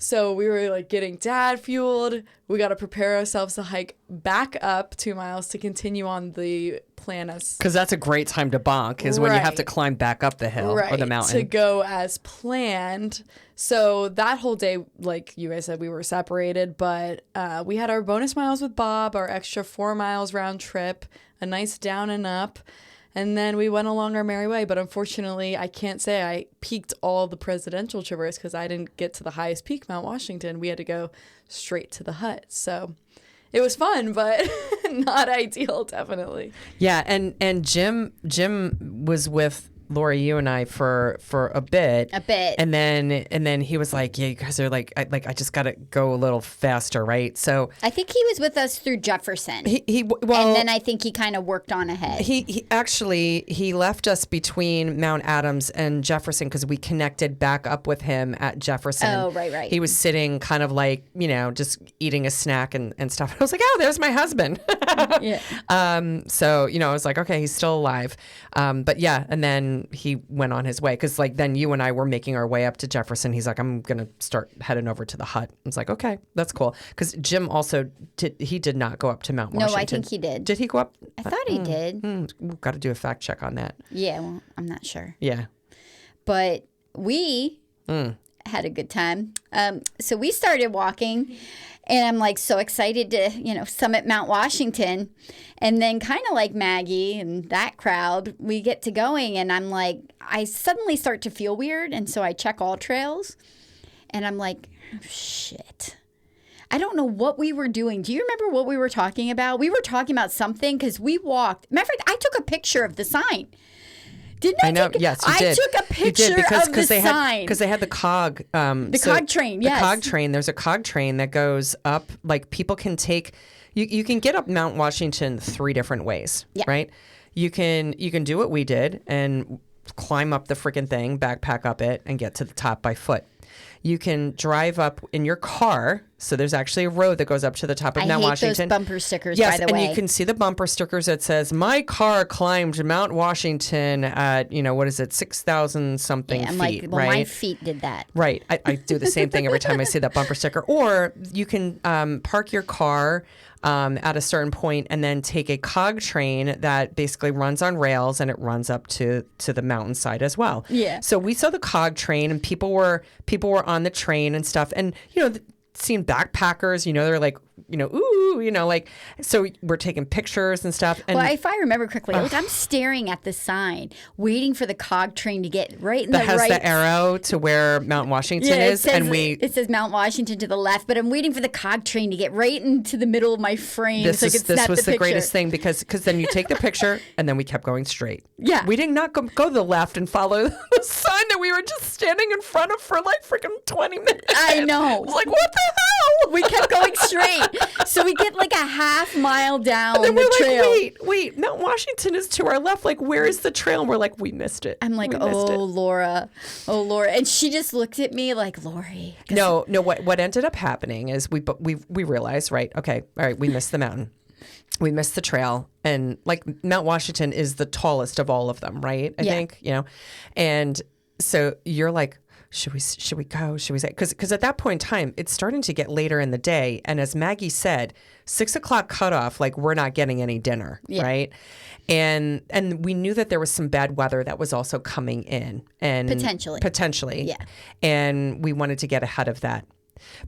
So we were like getting dad fueled. We got to prepare ourselves to hike back up 2 miles to continue on the plan as Because that's a great time to bonk is when you have to climb back up the hill or the mountain. to go as planned. So that whole day, like you guys said, we were separated, but we had our bonus miles with Bob, our extra 4 miles round trip, a nice down and up. And then we went along our merry way. But unfortunately, I can't say I peaked all the presidential traverse because I didn't get to the highest peak, Mount Washington. We had to go straight to the hut. So it was fun, but not ideal, definitely. Yeah, and Jim was with Lori, you and I for a bit. And then he was like, yeah, you guys are like I just got to go a little faster, right? So I think he was with us through Jefferson. Well, and then I think he kind of worked on ahead. He actually left us between Mount Adams and Jefferson because we connected back up with him at Jefferson. Oh, right. He was sitting kind of like, just eating a snack and stuff. I was like, oh, there's my husband. Yeah. So, I was like, okay, he's still alive. But yeah, and then he went on his way because like then you and I were making our way up to Jefferson. He's like, I'm going to start heading over to the hut. I was like, okay, that's cool. Because Jim also did not go up to Mount Washington. No, I think he did. Did he go up? I thought he did. We've got to do a fact check on that. Yeah, well, I'm not sure. Yeah. But we had a good time. So we started walking, and I'm like so excited to, summit Mount Washington. And then kind of like Maggie and that crowd, we get to going, and I'm like, I suddenly start to feel weird. And so I check all trails, and I'm like, oh, shit. I don't know what we were doing. Do you remember what we were talking about? We were talking about something because we walked. Matter of fact, I took a picture of the sign. Didn't I? I know. Yes, you did. I took a picture of the sign. Because they had the cog. Cog train, yes. The cog train. There's a cog train that goes up. Like people can take. You can get up Mount Washington 3 different ways. Yeah. Right. You can do what we did and climb up the freaking thing, backpack up it, and get to the top by foot. You can drive up in your car. So there's actually a road that goes up to the top of Mount Washington. I hate those bumper stickers, yes, by the way. And you can see the bumper stickers that says, my car climbed Mount Washington at, what is it, 6,000 something feet, like, well, right? my feet did that. Right. I do the same thing every time I see that bumper sticker. Or you can park your car at a certain point and then take a cog train that basically runs on rails and it runs up to the mountainside as well. Yeah. So we saw the cog train and people were on the train and stuff. And, seeing backpackers, they're like, ooh, like, so we're taking pictures and stuff. And well, if I remember correctly, I'm staring at the sign, waiting for the cog train to get right in that the right. has the arrow to where Mount Washington is. It says Mount Washington to the left, but I'm waiting for the cog train to get right into the middle of my frame. This was the picture. greatest thing because then you take the picture and then we kept going straight. Yeah. We did not go to the left and follow the sign that we were just standing in front of for like freaking 20 minutes. I know. I was like, what the hell? We kept going straight. So we get like a half mile down and then the we're trail. Like, wait, Mount Washington is to our left. Like, where is the trail? And we're like, we missed it. I'm like, Laura. And she just looked at me like, Lori. No. What ended up happening is we realized, right? Okay, all right, we missed the mountain. We missed the trail, and like Mount Washington is the tallest of all of them, right? I think, and so you're like, should we go? Should we say? Because at that point in time, it's starting to get later in the day. And as Maggie said, 6 o'clock cutoff, like we're not getting any dinner, right? And we knew that there was some bad weather that was also coming in. And Potentially. Yeah. And we wanted to get ahead of that.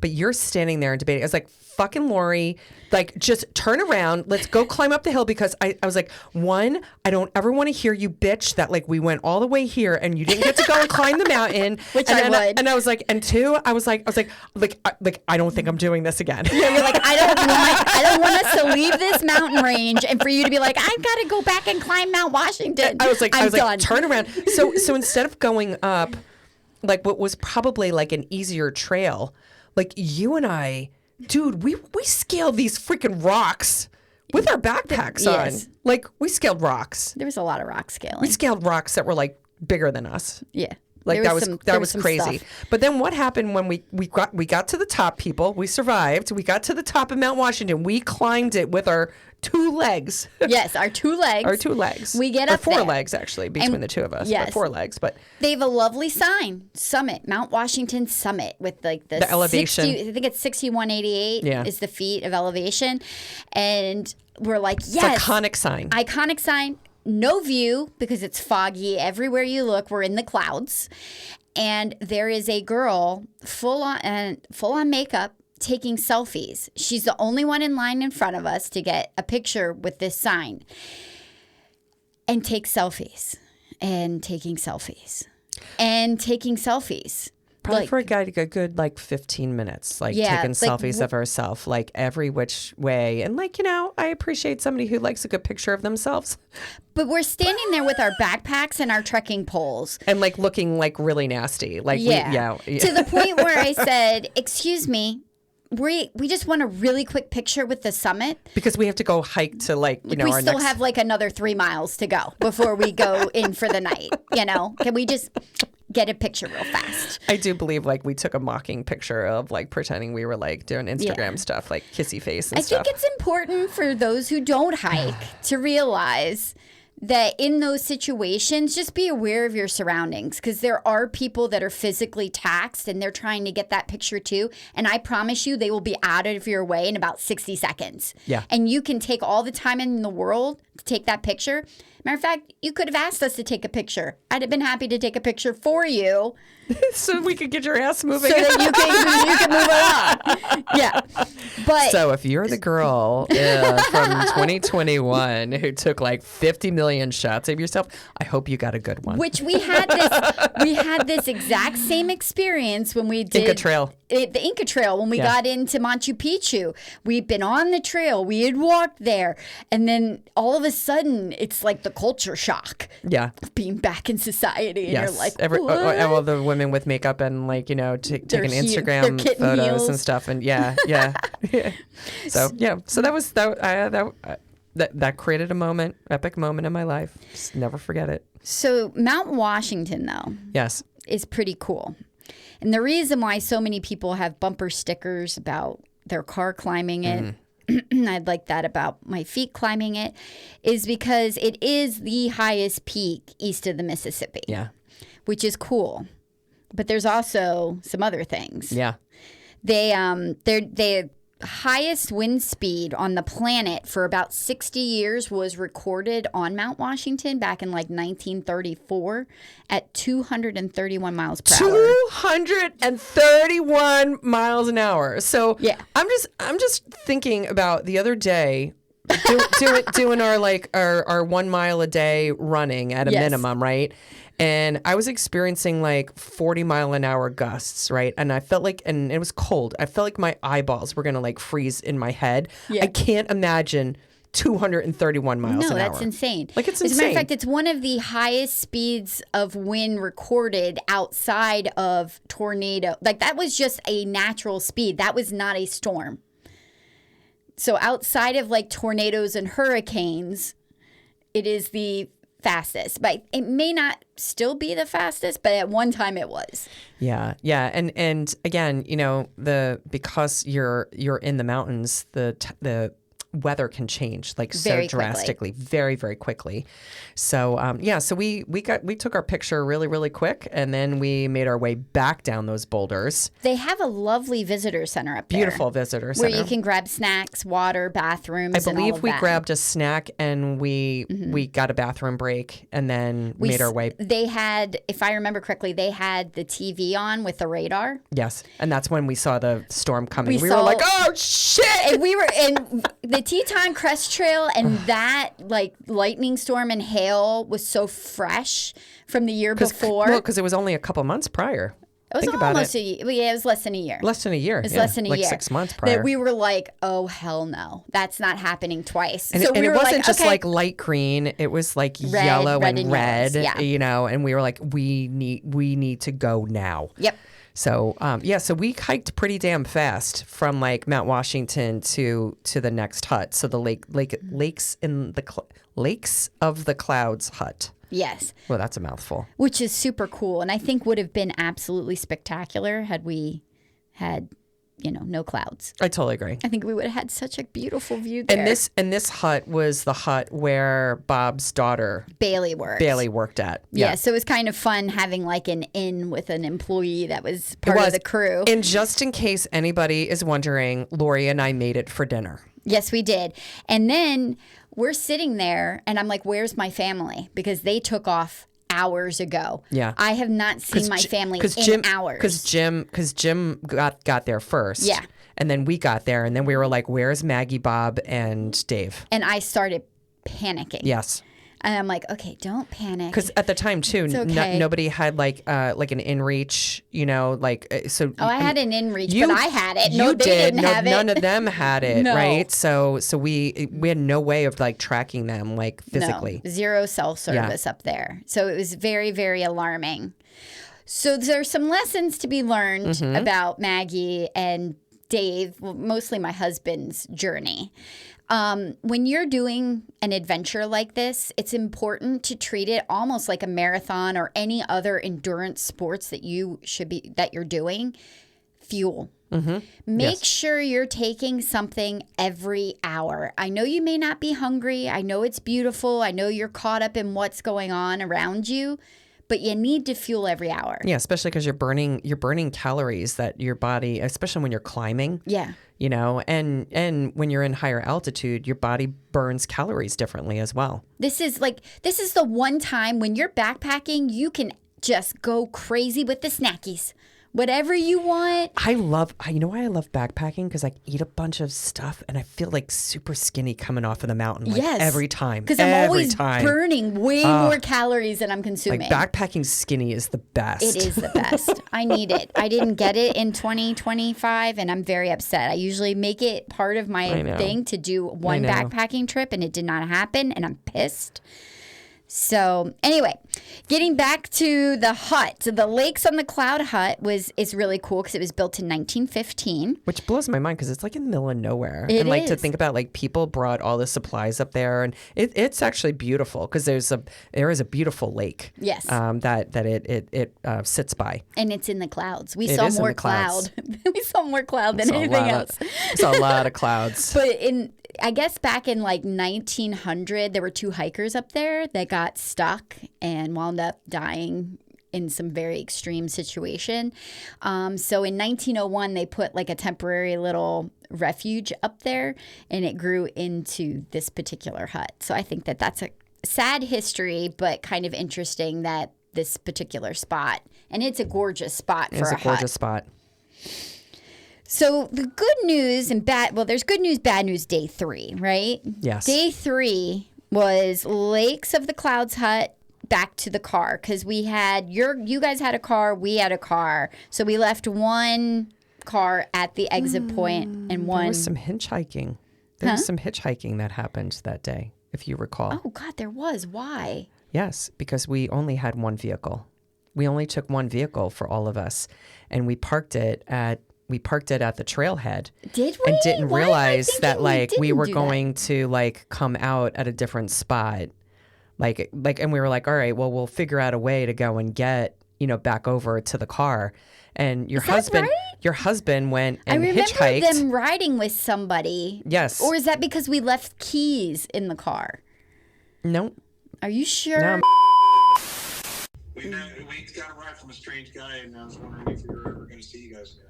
But you're standing there and debating. I was like, fucking Lori, like just turn around. Let's go climb up the hill because I was like, 1, I don't ever want to hear you bitch that like we went all the way here and you didn't get to go and climb the mountain. Which I would. And I was like, and 2, I was like, I don't think I'm doing this again. Yeah, you're like, I don't want us to leave this mountain range and for you to be like, I've got to go back and climb Mount Washington. I was like, done. Turn around. So instead of going up, like what was probably like an easier trail, like you and I, dude, we scaled these freaking rocks with our backpacks on. Like we scaled rocks. There was a lot of rock scaling. We scaled rocks that were like bigger than us. Yeah. Like There that was was some crazy. stuff. But then what happened when we got to the top, people? We survived. We got to the top of Mount Washington. We climbed it with our 2 legs. Yes, our 2 legs. Our 2 legs. We get or up 4 there. legs actually between the 2 of us. yes. But 4 legs. But They have a lovely sign, Summit, Mount Washington Summit, with like the elevation. 60, I think it's 6188 Yeah. is the feet of elevation. And we're like, it's yes. iconic sign. Iconic sign. No view because it's foggy. Everywhere you look, we're in the clouds. And there is a girl full on makeup taking selfies. She's the only one in line in front of us to get a picture with this sign. And take selfies. And taking selfies. And taking selfies. Probably like- for a guy to go good 15 minutes, Yeah, taking like, selfies of herself, every which way. And I appreciate somebody who likes a good picture of themselves. But we're standing there with our backpacks and our trekking poles. And looking really nasty. To To the point where I said, excuse me, we just want a really quick picture with the summit. Because we have to go hike to we our still next... have another 3 miles to go before we go in for the night. Can we just get a picture real fast? I do believe we took a mocking picture of pretending we were doing Instagram stuff, kissy face and stuff. I think it's important for those who don't hike to realize that in those situations, just be aware of your surroundings, because there are people that are physically taxed and they're trying to get that picture too. And I promise you, they will be out of your way in about 60 seconds. Yeah. And you can take all the time in the world to take that picture. Matter of fact, you could have asked us to take a picture. I'd have been happy to take a picture for you. So we could get your ass moving. So that you can move along. Yeah. But So if you're the girl from 2021 who took 50 million shots of yourself, I hope you got a good one. which we had this exact same experience when we did Inca Trail. The Inca Trail, when we got into Machu Picchu. We'd been on the trail, we had walked there, and then all of a sudden it's like the culture shock Yeah. of being back in society, and Yes. you're like, all what? the women with makeup and taking Their Instagram kitten photos heels. and stuff, and yeah. So that created a moment, epic moment in my life. Just never forget it. So Mount Washington, though, Yes. is pretty cool. And the reason why so many people have bumper stickers about their car climbing it, I'd like that about my feet climbing it, is because it is the highest peak east of the Mississippi. Yeah. Which is cool. But there's also some other things. Yeah. They highest wind speed on the planet for about 60 years was recorded on Mount Washington back in 1934 at 231 miles per hour. 231 miles an hour. So Yeah. I'm just thinking about the other day doing our 1 mile a day running at a Yes. minimum, right? And I was experiencing 40-mile-an-hour gusts, right? And I felt and it was cold. I felt like my eyeballs were gonna freeze in my head. Yeah. I can't imagine 231 miles an hour. No, that's insane. It's As a matter insane. of fact, it's one of the highest speeds of wind recorded outside of tornado. That was just a natural speed. That was not a storm. So outside of tornadoes and hurricanes, it is the fastest. But it may not still be the fastest, but at one time it was. Yeah, and again, because you're in the mountains, the weather can change so Very drastically, very, very quickly. So so we took our picture really, really quick, and then we made our way back down those boulders. They have a lovely visitor center up there. Beautiful visitor center. Where you can grab snacks, water, bathrooms. I and all believe of we that. grabbed a snack and we got a bathroom break and then made our way. They had, if I remember correctly, they had the TV on with the radar. Yes, and that's when we saw the storm coming. We saw- were like, "Oh shit!" And we were in the Teton Crest Trail, and that lightning storm and hail was so fresh from the year before. Because it was only a couple months prior. It was Think about almost it. a year. Yeah, it was less than a year. Less than a year. It's less than a year. 6 months prior. That we were like, oh, hell no. That's not happening twice. And, so and we it were wasn't just okay. light green. It was yellow red and and red, yellows, yeah. and we were like, we need to go now. Yep. So, so we hiked pretty damn fast from Mount Washington to the next hut. So the Lakes of the Clouds hut. Yes. Well, that's a mouthful. Which is super cool. And I think would have been absolutely spectacular had we had, no clouds. I totally agree. I think we would have had such a beautiful view there. And this hut was the hut where Bob's daughter Bailey worked at. Yeah, so it was kind of fun having like an inn with an employee that was part of the crew. And just in case anybody is wondering, Lori and I made it for dinner. Yes, we did. And then we're sitting there and I'm like, where's my family? Because they took off hours ago. Yeah. I have not seen my family in hours. Because Jim got there first. Yeah. And then we got there and then we were like, where's Maggie, Bob, and Dave? And I started panicking. Yes. And I'm like, okay, don't panic. Because at the time too, okay. Nobody had like an inReach, so. Oh, I had an inReach, but I had it. No, they didn't have it. None of them had it, No. right? So we had no way of like tracking them like physically. No, zero cell service up there. So it was very, very alarming. So there's some lessons to be learned about Maggie and Dave, well, mostly my husband's journey. When you're doing an adventure like this, it's important to treat it almost like a marathon or any other endurance sports that you're doing. Fuel. Make sure you're taking something every hour. I know you may not be hungry. I know it's beautiful. I know you're caught up in what's going on around you, but you need to fuel every hour. Yeah, especially because you're burning calories that your body, especially when you're climbing. Yeah. And when you're in higher altitude, your body burns calories differently as well. This is the one time when you're backpacking, you can just go crazy with the snackies. Whatever you want. You know why I love backpacking? Because I eat a bunch of stuff and I feel like super skinny coming off of the mountain every time. Because I'm always burning way more calories than I'm consuming. Like backpacking skinny is the best. It is the best. I need it. I didn't get it in 2025 and I'm very upset. I usually make it part of my thing to do one backpacking trip and it did not happen and I'm pissed. So anyway, getting back to the hut. So the Lakes on the Cloud hut is really cool because it was built in 1915. Which blows my mind because it's like in the middle of nowhere. It and like is. to think about like people brought all the supplies up there and it's actually beautiful because there is a beautiful lake. Yes. That it sits by. And it's in the clouds. We saw more cloud. We saw more cloud than anything else. It's a lot of clouds. But I guess back in like 1900, there were 2 hikers up there that got stuck and wound up dying in some very extreme situation. So in 1901, they put like a temporary little refuge up there and it grew into this particular hut. So I think that that's a sad history, but kind of interesting that this particular spot, and it's a gorgeous spot for a hut. It's a gorgeous spot. So the good news and there's good news, bad news, day 3, right? Yes. Day 3 was Lakes of the Clouds hut back to the car because we had, you guys had a car, we had a car. So we left one car at the exit point and one. There was some hitchhiking. There was some hitchhiking that happened that day, if you recall. Oh, God, there was. Why? Yes, because we only had one vehicle. We only took one vehicle for all of us, and we parked it at the trailhead. Did we? And didn't Why realize am I that like thinking we were didn't do going to like come out at a different spot. Like and we were like, all right, well, we'll figure out a way to go and get, back over to the car. And your husband went and hitchhiked. I remember them riding with somebody. Yes. Or is that because we left keys in the car? No. Are you sure? No. We got a ride from a strange guy, and I was wondering if we were ever going to see you guys again.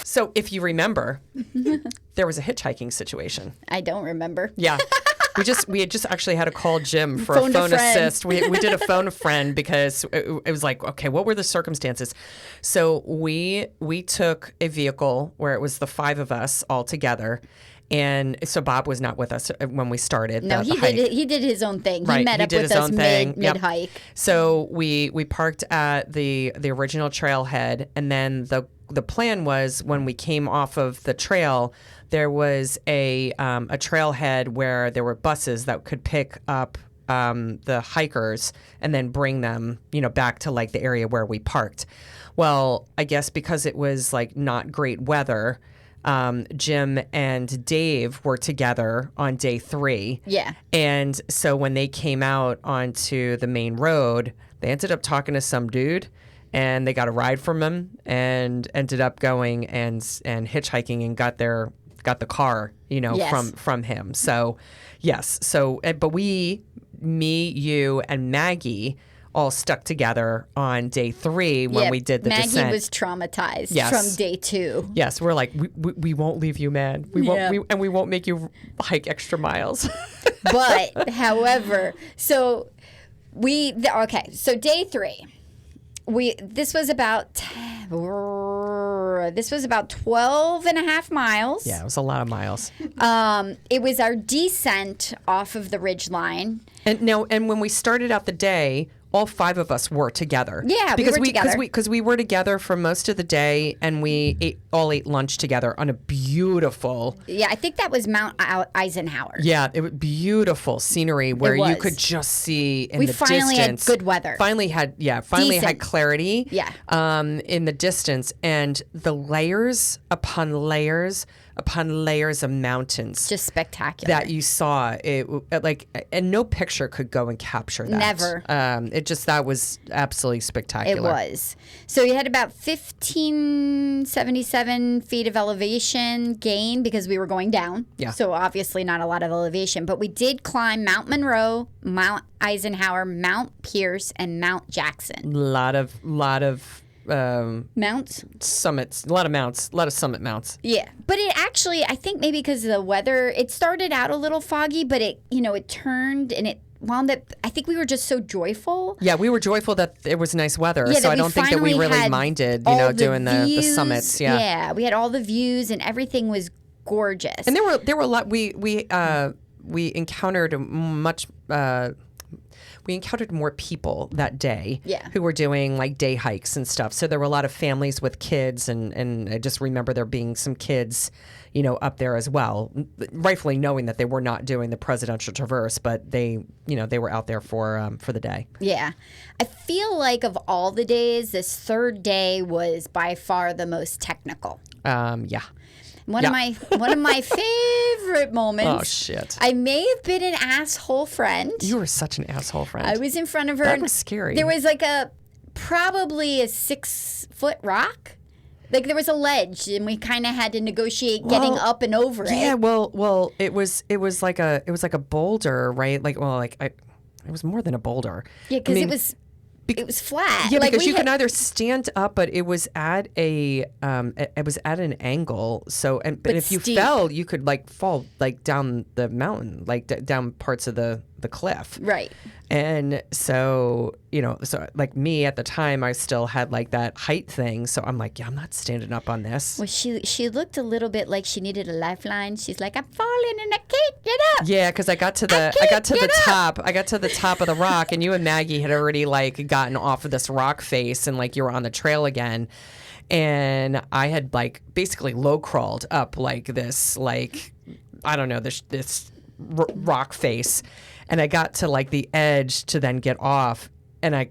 So if you remember, there was a hitchhiking situation. I don't remember. Yeah. We had just actually had to call Jim for Phone a phone a friend. assist. We did a phone a friend because it was like, okay, what were the circumstances? So we took a vehicle where it was the 5 of us all together. And so Bob was not with us when we started. No, he did his own thing. Right, He met up with us mid hike. So we parked at the original trailhead, and then the plan was when we came off of the trail, there was a trailhead where there were buses that could pick up the hikers and then bring them, back to like the area where we parked. Well, I guess because it was like not great weather. Jim and Dave were together on day 3. Yeah. And so when they came out onto the main road, they ended up talking to some dude, and they got a ride from him and ended up going and hitchhiking and got the car, Yes. from him. So, yes. So, but me, you, and Maggie all stuck together on day 3 when we did the Maggie descent. was traumatized Yes. from day 2. Yes, we're like, we won't leave you, man. We won't make you hike extra miles. But, however, so day 3. This was about 12 and a half miles. Yeah, it was a lot of miles. It was our descent off of the ridgeline. And when we started out the day, all 5 of us were together. Yeah, we were together. Because we were together for most of the day, and we all ate lunch together on a beautiful. Yeah, I think that was Mount Eisenhower. Yeah, it was beautiful scenery where you could just see in the distance. We finally had good weather. Finally had clarity. Yeah. In the distance, and the layers upon layers of mountains. Just spectacular. That you saw, and no picture could go and capture that. Never. That was absolutely spectacular. It was. So you had about 1,577 feet of elevation gain because we were going down. Yeah. So obviously not a lot of elevation, but we did climb Mount Monroe, Mount Eisenhower, Mount Pierce, and Mount Jackson. Lot of Mounts? summits, a lot of summit mounts. Yeah. But it actually, I think maybe because of the weather, it started out a little foggy, but it turned and it wound up, I think we were just so joyful. Yeah, we were joyful that it was nice weather, Yeah, so I we don't think that we finally really had minded, all doing the views. summits. Yeah. Yeah, we had all the views and everything was gorgeous. And there were a lot. We encountered we encountered more people that day who were doing like day hikes and stuff. So there were a lot of families with kids, and I just remember there being some kids, up there as well, rightfully knowing that they were not doing the Presidential Traverse, but they were out there for the day. Yeah. I feel like of all the days, this third day was by far the most technical. Yeah. One of my favorite moments. Oh shit! I may have been an asshole friend. You were such an asshole friend. I was in front of her. That was scary. There was probably a 6-foot rock. Like there was a ledge, and we kind of had to negotiate getting up and over it. Yeah, well, it was like a boulder, right? It was more than a boulder. Yeah, because it was flat. Yeah, because you can either stand up, but it was at an angle. So, but if you steep. fell, you could fall down the mountain, down parts of the cliff. Right. And so, me at the time, I still had that height thing. So I'm like, yeah, I'm not standing up on this. Well, she looked a little bit like she needed a lifeline. She's like, I'm falling and I can't get up. Yeah, because I got to the top of the rock, and you and Maggie had already gotten off of this rock face, and you were on the trail again. And I had basically low crawled up this I don't know, this rock face. And I got to the edge to then get off, and I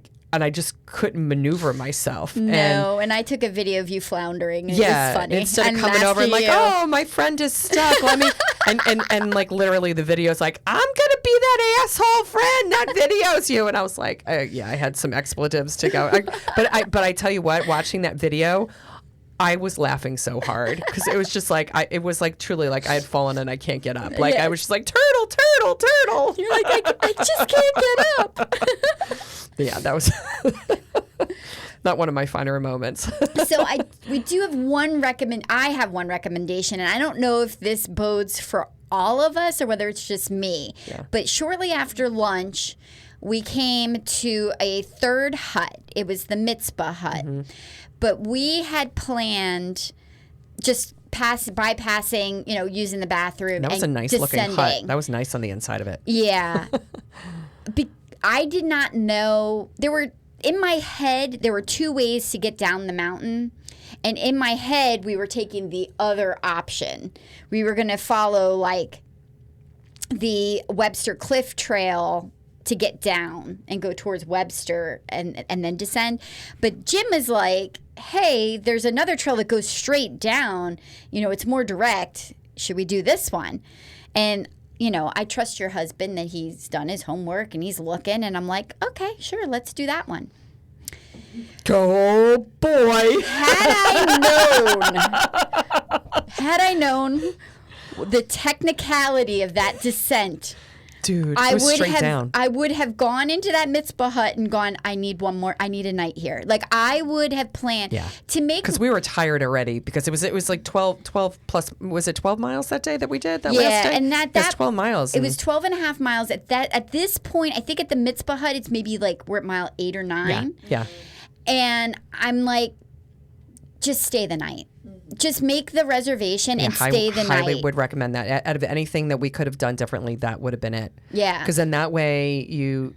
just couldn't maneuver myself. No, and I took a video of you floundering. It was funny. Instead of coming over and oh, my friend is stuck. Let me and literally the video is I'm gonna be that asshole friend that videos you. And I was like, I had some expletives to go. But I tell you what, watching that video, I was laughing so hard because it was just it was truly I had fallen and I can't get up. I was just turtle, turtle, turtle. You're I just can't get up. Yeah, that was not one of my finer moments. So we do have I have one recommendation, and I don't know if this bodes for all of us or whether it's just me. Yeah. But shortly after lunch, we came to a third hut. It was the Mitzvah hut. Mm-hmm. But we had planned just bypassing, using the bathroom. That was and a nice descending. looking hut. That was nice on the inside of it. Yeah. I did not know. In my head, there were 2 ways to get down the mountain. And in my head, we were taking the other option. We were going to follow the Webster Cliff Trail to get down and go towards Webster and then descend. But Jim is like, hey, there's another trail that goes straight down. It's more direct. Should we do this one? And, I trust your husband that he's done his homework and he's looking. And I'm like, okay, sure, let's do that one. Oh, boy. Had I known the technicality of that descent, dude, it was straight down. I would have gone into that mitzvah hut and gone, I need one more. I need a night here. Like, I would have planned to make. Because we were tired already because it was like 12 plus, was it 12 miles that day that we did that last day? And that 12 miles. It was 12 and a half miles. At this point, I think at the mitzvah hut, it's maybe like we're at mile 8 or 9. Yeah. And I'm like, just stay the night. Just make the reservation and stay the night. I highly would recommend that. Out of anything that we could have done differently, that would have been it. Yeah. Because then that way you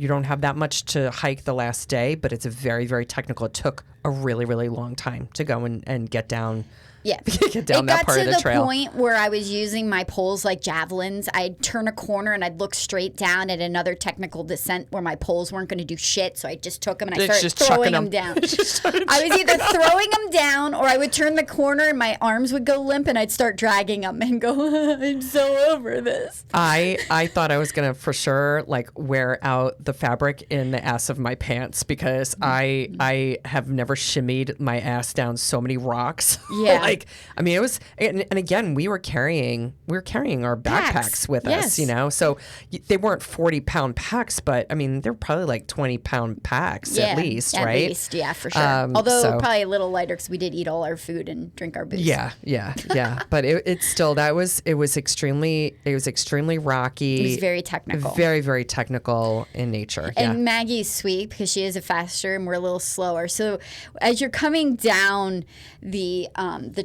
don't have that much to hike the last day, but it's a very, very technical. It took a really, really long time to go and get down. Yeah. Get down that part of the trail. It got to the point where I was using my poles like javelins. I'd turn a corner and I'd look straight down at another technical descent where my poles weren't going to do shit. So I just took them and I started throwing them down. I was either throwing them down or I would turn the corner and my arms would go limp and I'd start dragging them and go, I'm so over this. I thought I was going to for sure like wear out the fabric in the ass of my pants because I have never shimmied my ass down so many rocks. Yeah. It was, and again, we were carrying our backpacks with us, so they weren't 40-pound packs, but I mean, they're probably like 20-pound packs at least, right? At least, yeah, for sure. Although probably a little lighter because we did eat all our food and drink our booze. Yeah. But it's still, it was extremely rocky. It was very technical. Very, very technical in nature. And Maggie's sweet because she is a faster and we're a little slower. So as you're coming down the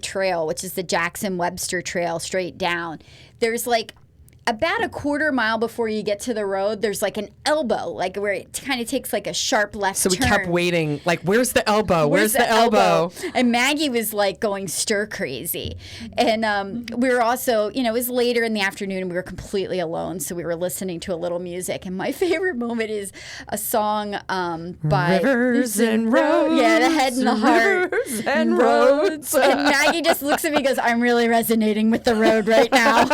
trail, which is the Jackson-Webster Trail straight down, there's like about a quarter mile before you get to the road, there's like an elbow, like where it kind of takes like a sharp left turn. So we kept waiting, like, where's the elbow? Where's the elbow? And Maggie was like going stir crazy. And we were also, it was later in the afternoon and we were completely alone. So we were listening to a little music. And my favorite moment is a song by Rivers and Roads. Yeah, The Head and the Heart. Rivers and Roads. And Maggie just looks at me and goes, I'm really resonating with the road right now.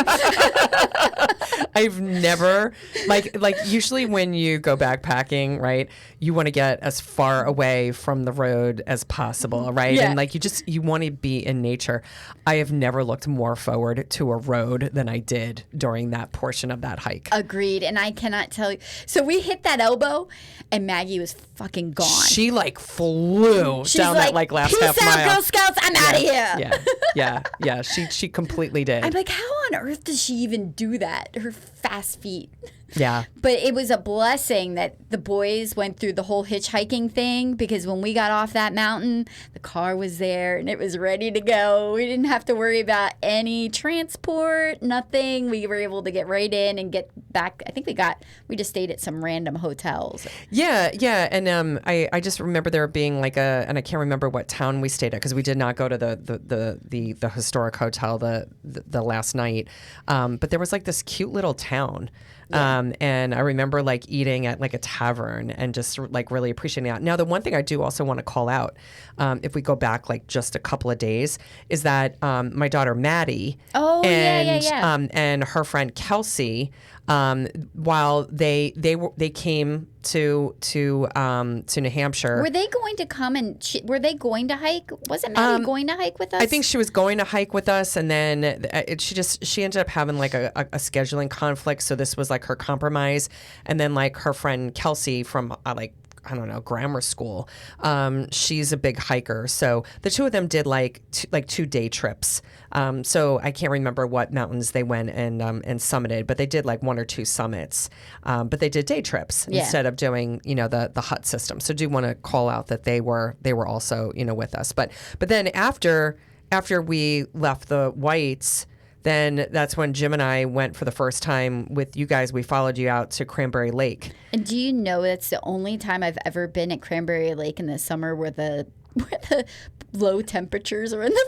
I've never like usually when you go backpacking, right, you want to get as far away from the road as possible, right? Yeah. And like you want to be in nature. I have never looked more forward to a road than I did during that portion of that hike. Agreed. And I cannot tell you. So we hit that elbow and Maggie was fucking gone. She like flew down that like last half mile. Peace out, Girl Scouts. I'm out of here. Yeah. She completely did. I'm like, how on earth does she even do that? Her fast feet. Yeah. But it was a blessing that the boys went through the whole hitchhiking thing because when we got off that mountain, the car was there and it was ready to go. We didn't have to worry about any transport, nothing. We were able to get right in and get back. I think we just stayed at some random hotels. Yeah. And I just remember there being like and I can't remember what town we stayed at because we did not go to the historic hotel the last night. But there was like this cute little town. Yeah. And I remember like eating at like a tavern and just like really appreciating that. Now, the one thing I do also want to call out, if we go back like just a couple of days, is that my daughter Maddie and her friend Kelsey, while they came to New Hampshire. Were they going to come and were they going to hike? Wasn't Maddie going to hike with us? I think she was going to hike with us, and then she ended up having like a scheduling conflict. So this was like her compromise, and then like her friend Kelsey from grammar school. She's a big hiker, so the two of them did like 2 day trips. So I can't remember what mountains they went and summited, but they did like 1 or 2 summits. But they did day trips instead of doing the hut system. So do want to call out that they were also with us. But then after we left the Whites, then that's when Jim and I went for the first time with you guys. We followed you out to Cranberry Lake. And do you know that's the only time I've ever been at Cranberry Lake in the summer where the low temperatures are in the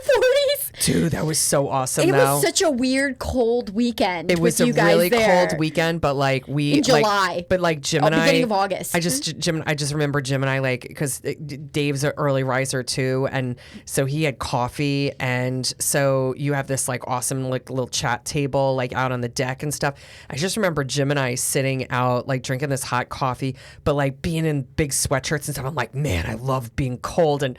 40s? Dude, that was so awesome. It though. was such a weird cold weekend. It was with a you guys really there. cold weekend, but like in July, but like Jim and beginning I, of August. I just remember Jim and I like because Dave's an early riser too, and so he had coffee, and so you have this like awesome like little chat table like out on the deck and stuff. I just remember Jim and I sitting out like drinking this hot coffee, but like being in big sweatshirts and stuff. I'm like, man, I love being cold, and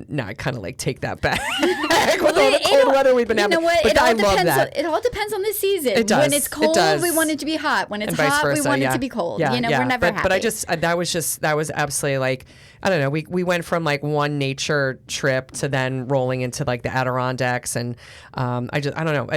now I kind of like take that back with all the cold weather we've been having. You know what? But I love that. It all depends on the season. It does. When it's cold, It does. we want it to be hot. When it's And vice hot, we versa, want yeah. it to be cold. Yeah, you know, yeah. we're never happy. But I just that was absolutely like I don't know. We went from like one nature trip to then rolling into like the Adirondacks, and I don't know.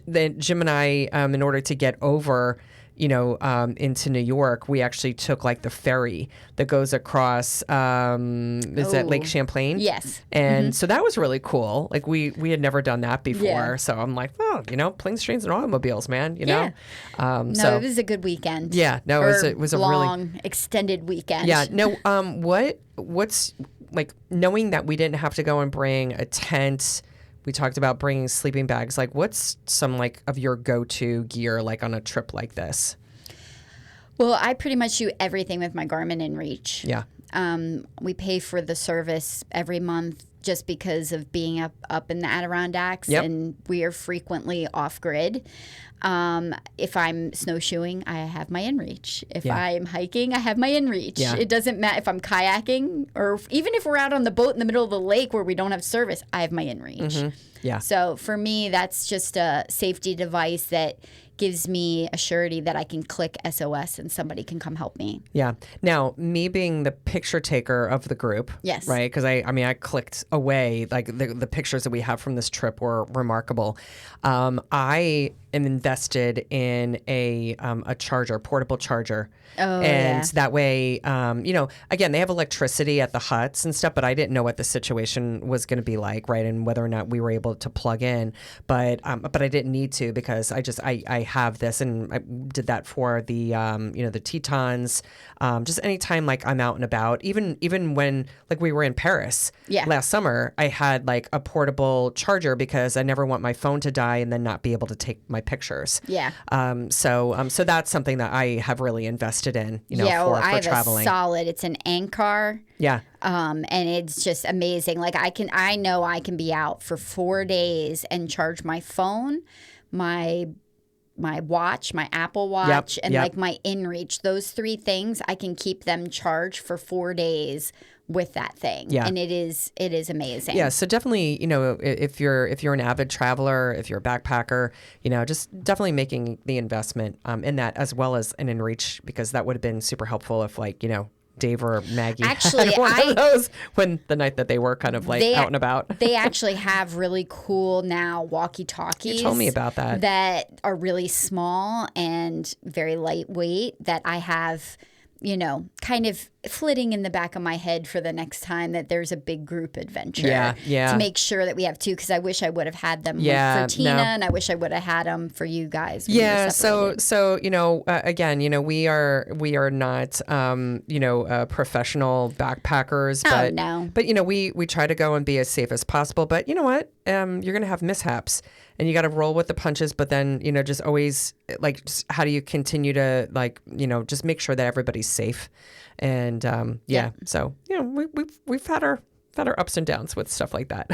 Then Jim and I, in order to get over, into New York, we actually took like the ferry that goes across, is that Lake Champlain? Yes. And so that was really cool. Like we had never done that before. Yeah. So I'm like, oh, planes, trains, and automobiles, man, Yeah. know? No, it was a good weekend. Yeah. No, it was a long, extended weekend. Yeah. No, what's like knowing that we didn't have to go and bring a tent. We talked about bringing sleeping bags. Like, what's some like of your go-to gear like on a trip like this? Well, I pretty much do everything with my Garmin InReach. Yeah. We pay for the service every month just because of being up in the Adirondacks, Yep. and we are frequently off grid. If I'm snowshoeing, I have my InReach. If Yeah. I'm hiking, I have my InReach. Yeah. It doesn't matter if I'm kayaking or even if we're out on the boat in the middle of the lake where we don't have service, I have my InReach. Mm-hmm. Yeah. So for me, that's just a safety device that gives me a surety that I can click SOS and somebody can come help me. Yeah. Now, me being the picture taker of the group, Yes. right? Because I clicked away. Like the pictures that we have from this trip were remarkable. I am invested in a charger, portable charger. Oh, and yeah. that way, again, they have electricity at the huts and stuff, but I didn't know what the situation was going to be like, right? And whether or not we were able to plug in, but I didn't need to because I have this, and I did that for the the Tetons. Just anytime like I'm out and about, even when like we were in Paris last summer, I had like a portable charger because I never want my phone to die and then not be able to take my pictures. Yeah. So that's something that I have really invested in, I for have traveling. a solid. It's an Anchor. Yeah. And it's just amazing. Like I know I can be out for 4 days and charge my phone, my watch, my Apple Watch, and like my InReach. Those three things, I can keep them charged for 4 days with that thing. Yeah. And it is amazing. Yeah, so definitely, if you're an avid traveler, if you're a backpacker, just definitely making the investment in that as well as an InReach, because that would have been super helpful if Dave or Maggie Actually, had one of those when the night that they were kind of like out and about. They actually have really cool now walkie-talkies. You told me about that. That are really small and very lightweight that I have, kind of flitting in the back of my head for the next time that there's a big group adventure. Yeah. To make sure that we have two, because I wish I would have had them Yeah, for Tina, no. and I wish I would have had them for you guys. When we Yeah. were So separated. again, we are not professional backpackers, but no. but we try to go and be as safe as possible. But you know what? You're gonna have mishaps, and you got to roll with the punches. But then just always just how do you continue to just make sure that everybody's safe, and so we've had our ups and downs with stuff like that.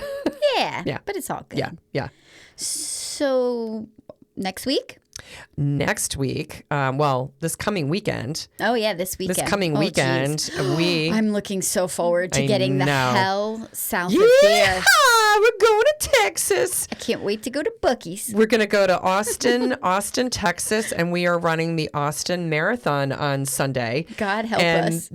Yeah. But it's all good. Yeah. So next week? Next week, this coming weekend. Oh yeah, this weekend. This coming Oh, weekend, geez. I'm looking so forward to I getting the know. hell south of Yeah, here. we're going to Texas. I can't wait to go to Buc-ee's. We're going to go to Austin, Texas, and we are running the Austin Marathon on Sunday. God help us.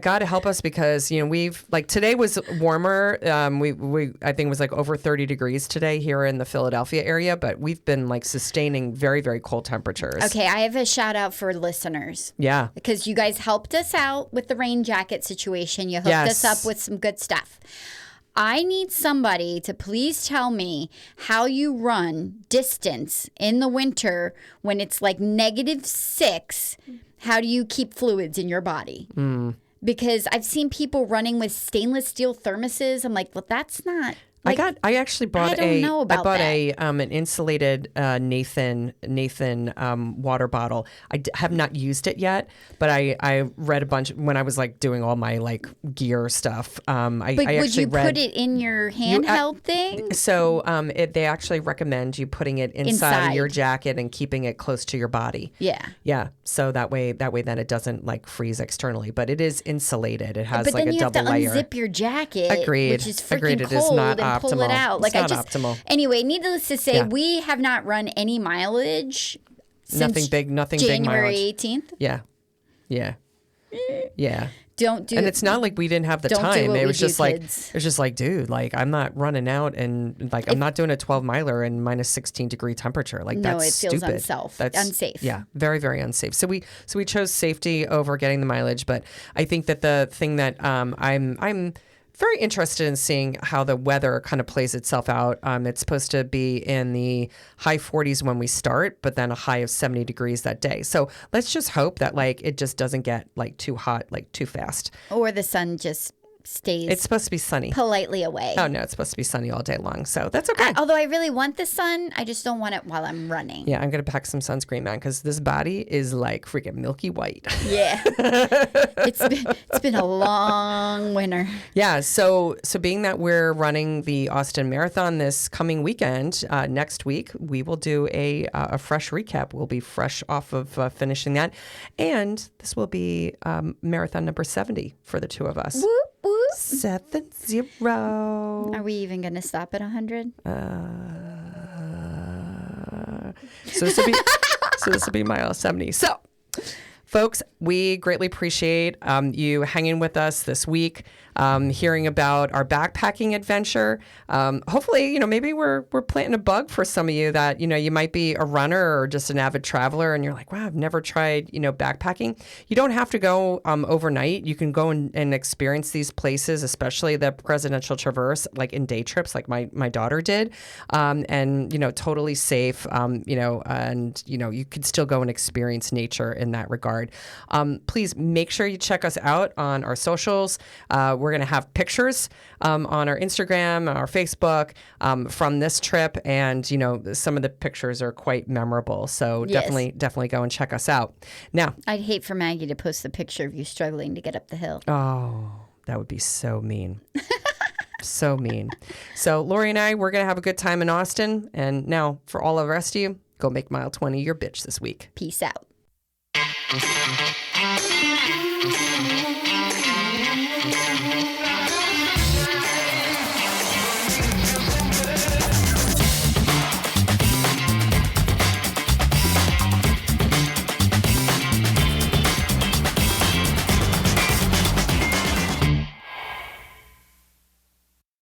God help us, because we've today was warmer. We I think it was over 30 degrees today here in the Philadelphia area, but we've been sustaining very, very cold temperatures. Okay, I have a shout out for listeners. Yeah. Because you guys helped us out with the rain jacket situation. You hooked us up with some good stuff. I need somebody to please tell me how you run distance in the winter when it's -6. How do you keep fluids in your body? Because I've seen people running with stainless steel thermoses. I'm like, well, that's not I actually bought I don't know about an insulated Nathan water bottle. I have not used it yet, but I read a bunch when I was like doing all my like gear stuff. But I would actually you put it in your handheld thing? So they actually recommend you putting it inside of your jacket and keeping it close to your body. Yeah. Yeah. So that way then it doesn't like freeze externally, but it is insulated. It has But like then a you have double to layer. unzip your jacket, Agreed. which is freaking Agreed. It is cold, not and pull it optimal. out. It's not optimal. Anyway, needless to say, we have not run any mileage since Nothing big mileage. January 18th. Yeah. Yeah. Yeah. Don't do And it's not like we didn't have the Don't do time. what It we was do, just like kids. it was just like, dude, like I'm not running out and like I'm not doing a 12 miler in minus 16-degree temperature. Like No, that's it feels stupid. That's unsafe. Yeah, very, very unsafe. So we chose safety over getting the mileage, but I think that the thing that I'm very interested in seeing how the weather kind of plays itself out. It's supposed to be in the high 40s when we start, but then a high of 70 degrees that day. So let's just hope that like it just doesn't get like too hot, like too fast. Or the sun just stays It's supposed to be sunny. politely away. Oh no, it's supposed to be sunny all day long. So that's okay. Although I really want the sun, I just don't want it while I'm running. Yeah, I'm going to pack some sunscreen, man, because this body is like freaking milky white. Yeah. It's been a long winter. Yeah, so being that we're running the Austin Marathon this coming weekend, next week, we will do a fresh recap. We'll be fresh off of finishing that. And this will be marathon number 70 for the two of us. Whoop, whoop. 70. Are we even going to stop at 100? So this will be mile 70. So, folks, we greatly appreciate you hanging with us this week, hearing about our backpacking adventure. Hopefully, maybe we're planting a bug for some of you that, you might be a runner or just an avid traveler and you're like, wow, I've never tried, backpacking. You don't have to go overnight. You can go and experience these places, especially the Presidential Traverse, like in day trips, like my daughter did, and, totally safe, and, you could still go and experience nature in that regard. Please make sure you check us out on our socials. We're going to have pictures on our Instagram, our Facebook from this trip. And, some of the pictures are quite memorable. So Yes. definitely go and check us out. Now, I'd hate for Maggie to post the picture of you struggling to get up the hill. oh, that would be so mean. So mean. So Lori and I, we're going to have a good time in Austin. And now for all of the rest of you, go make mile 20 your bitch this week. Peace out.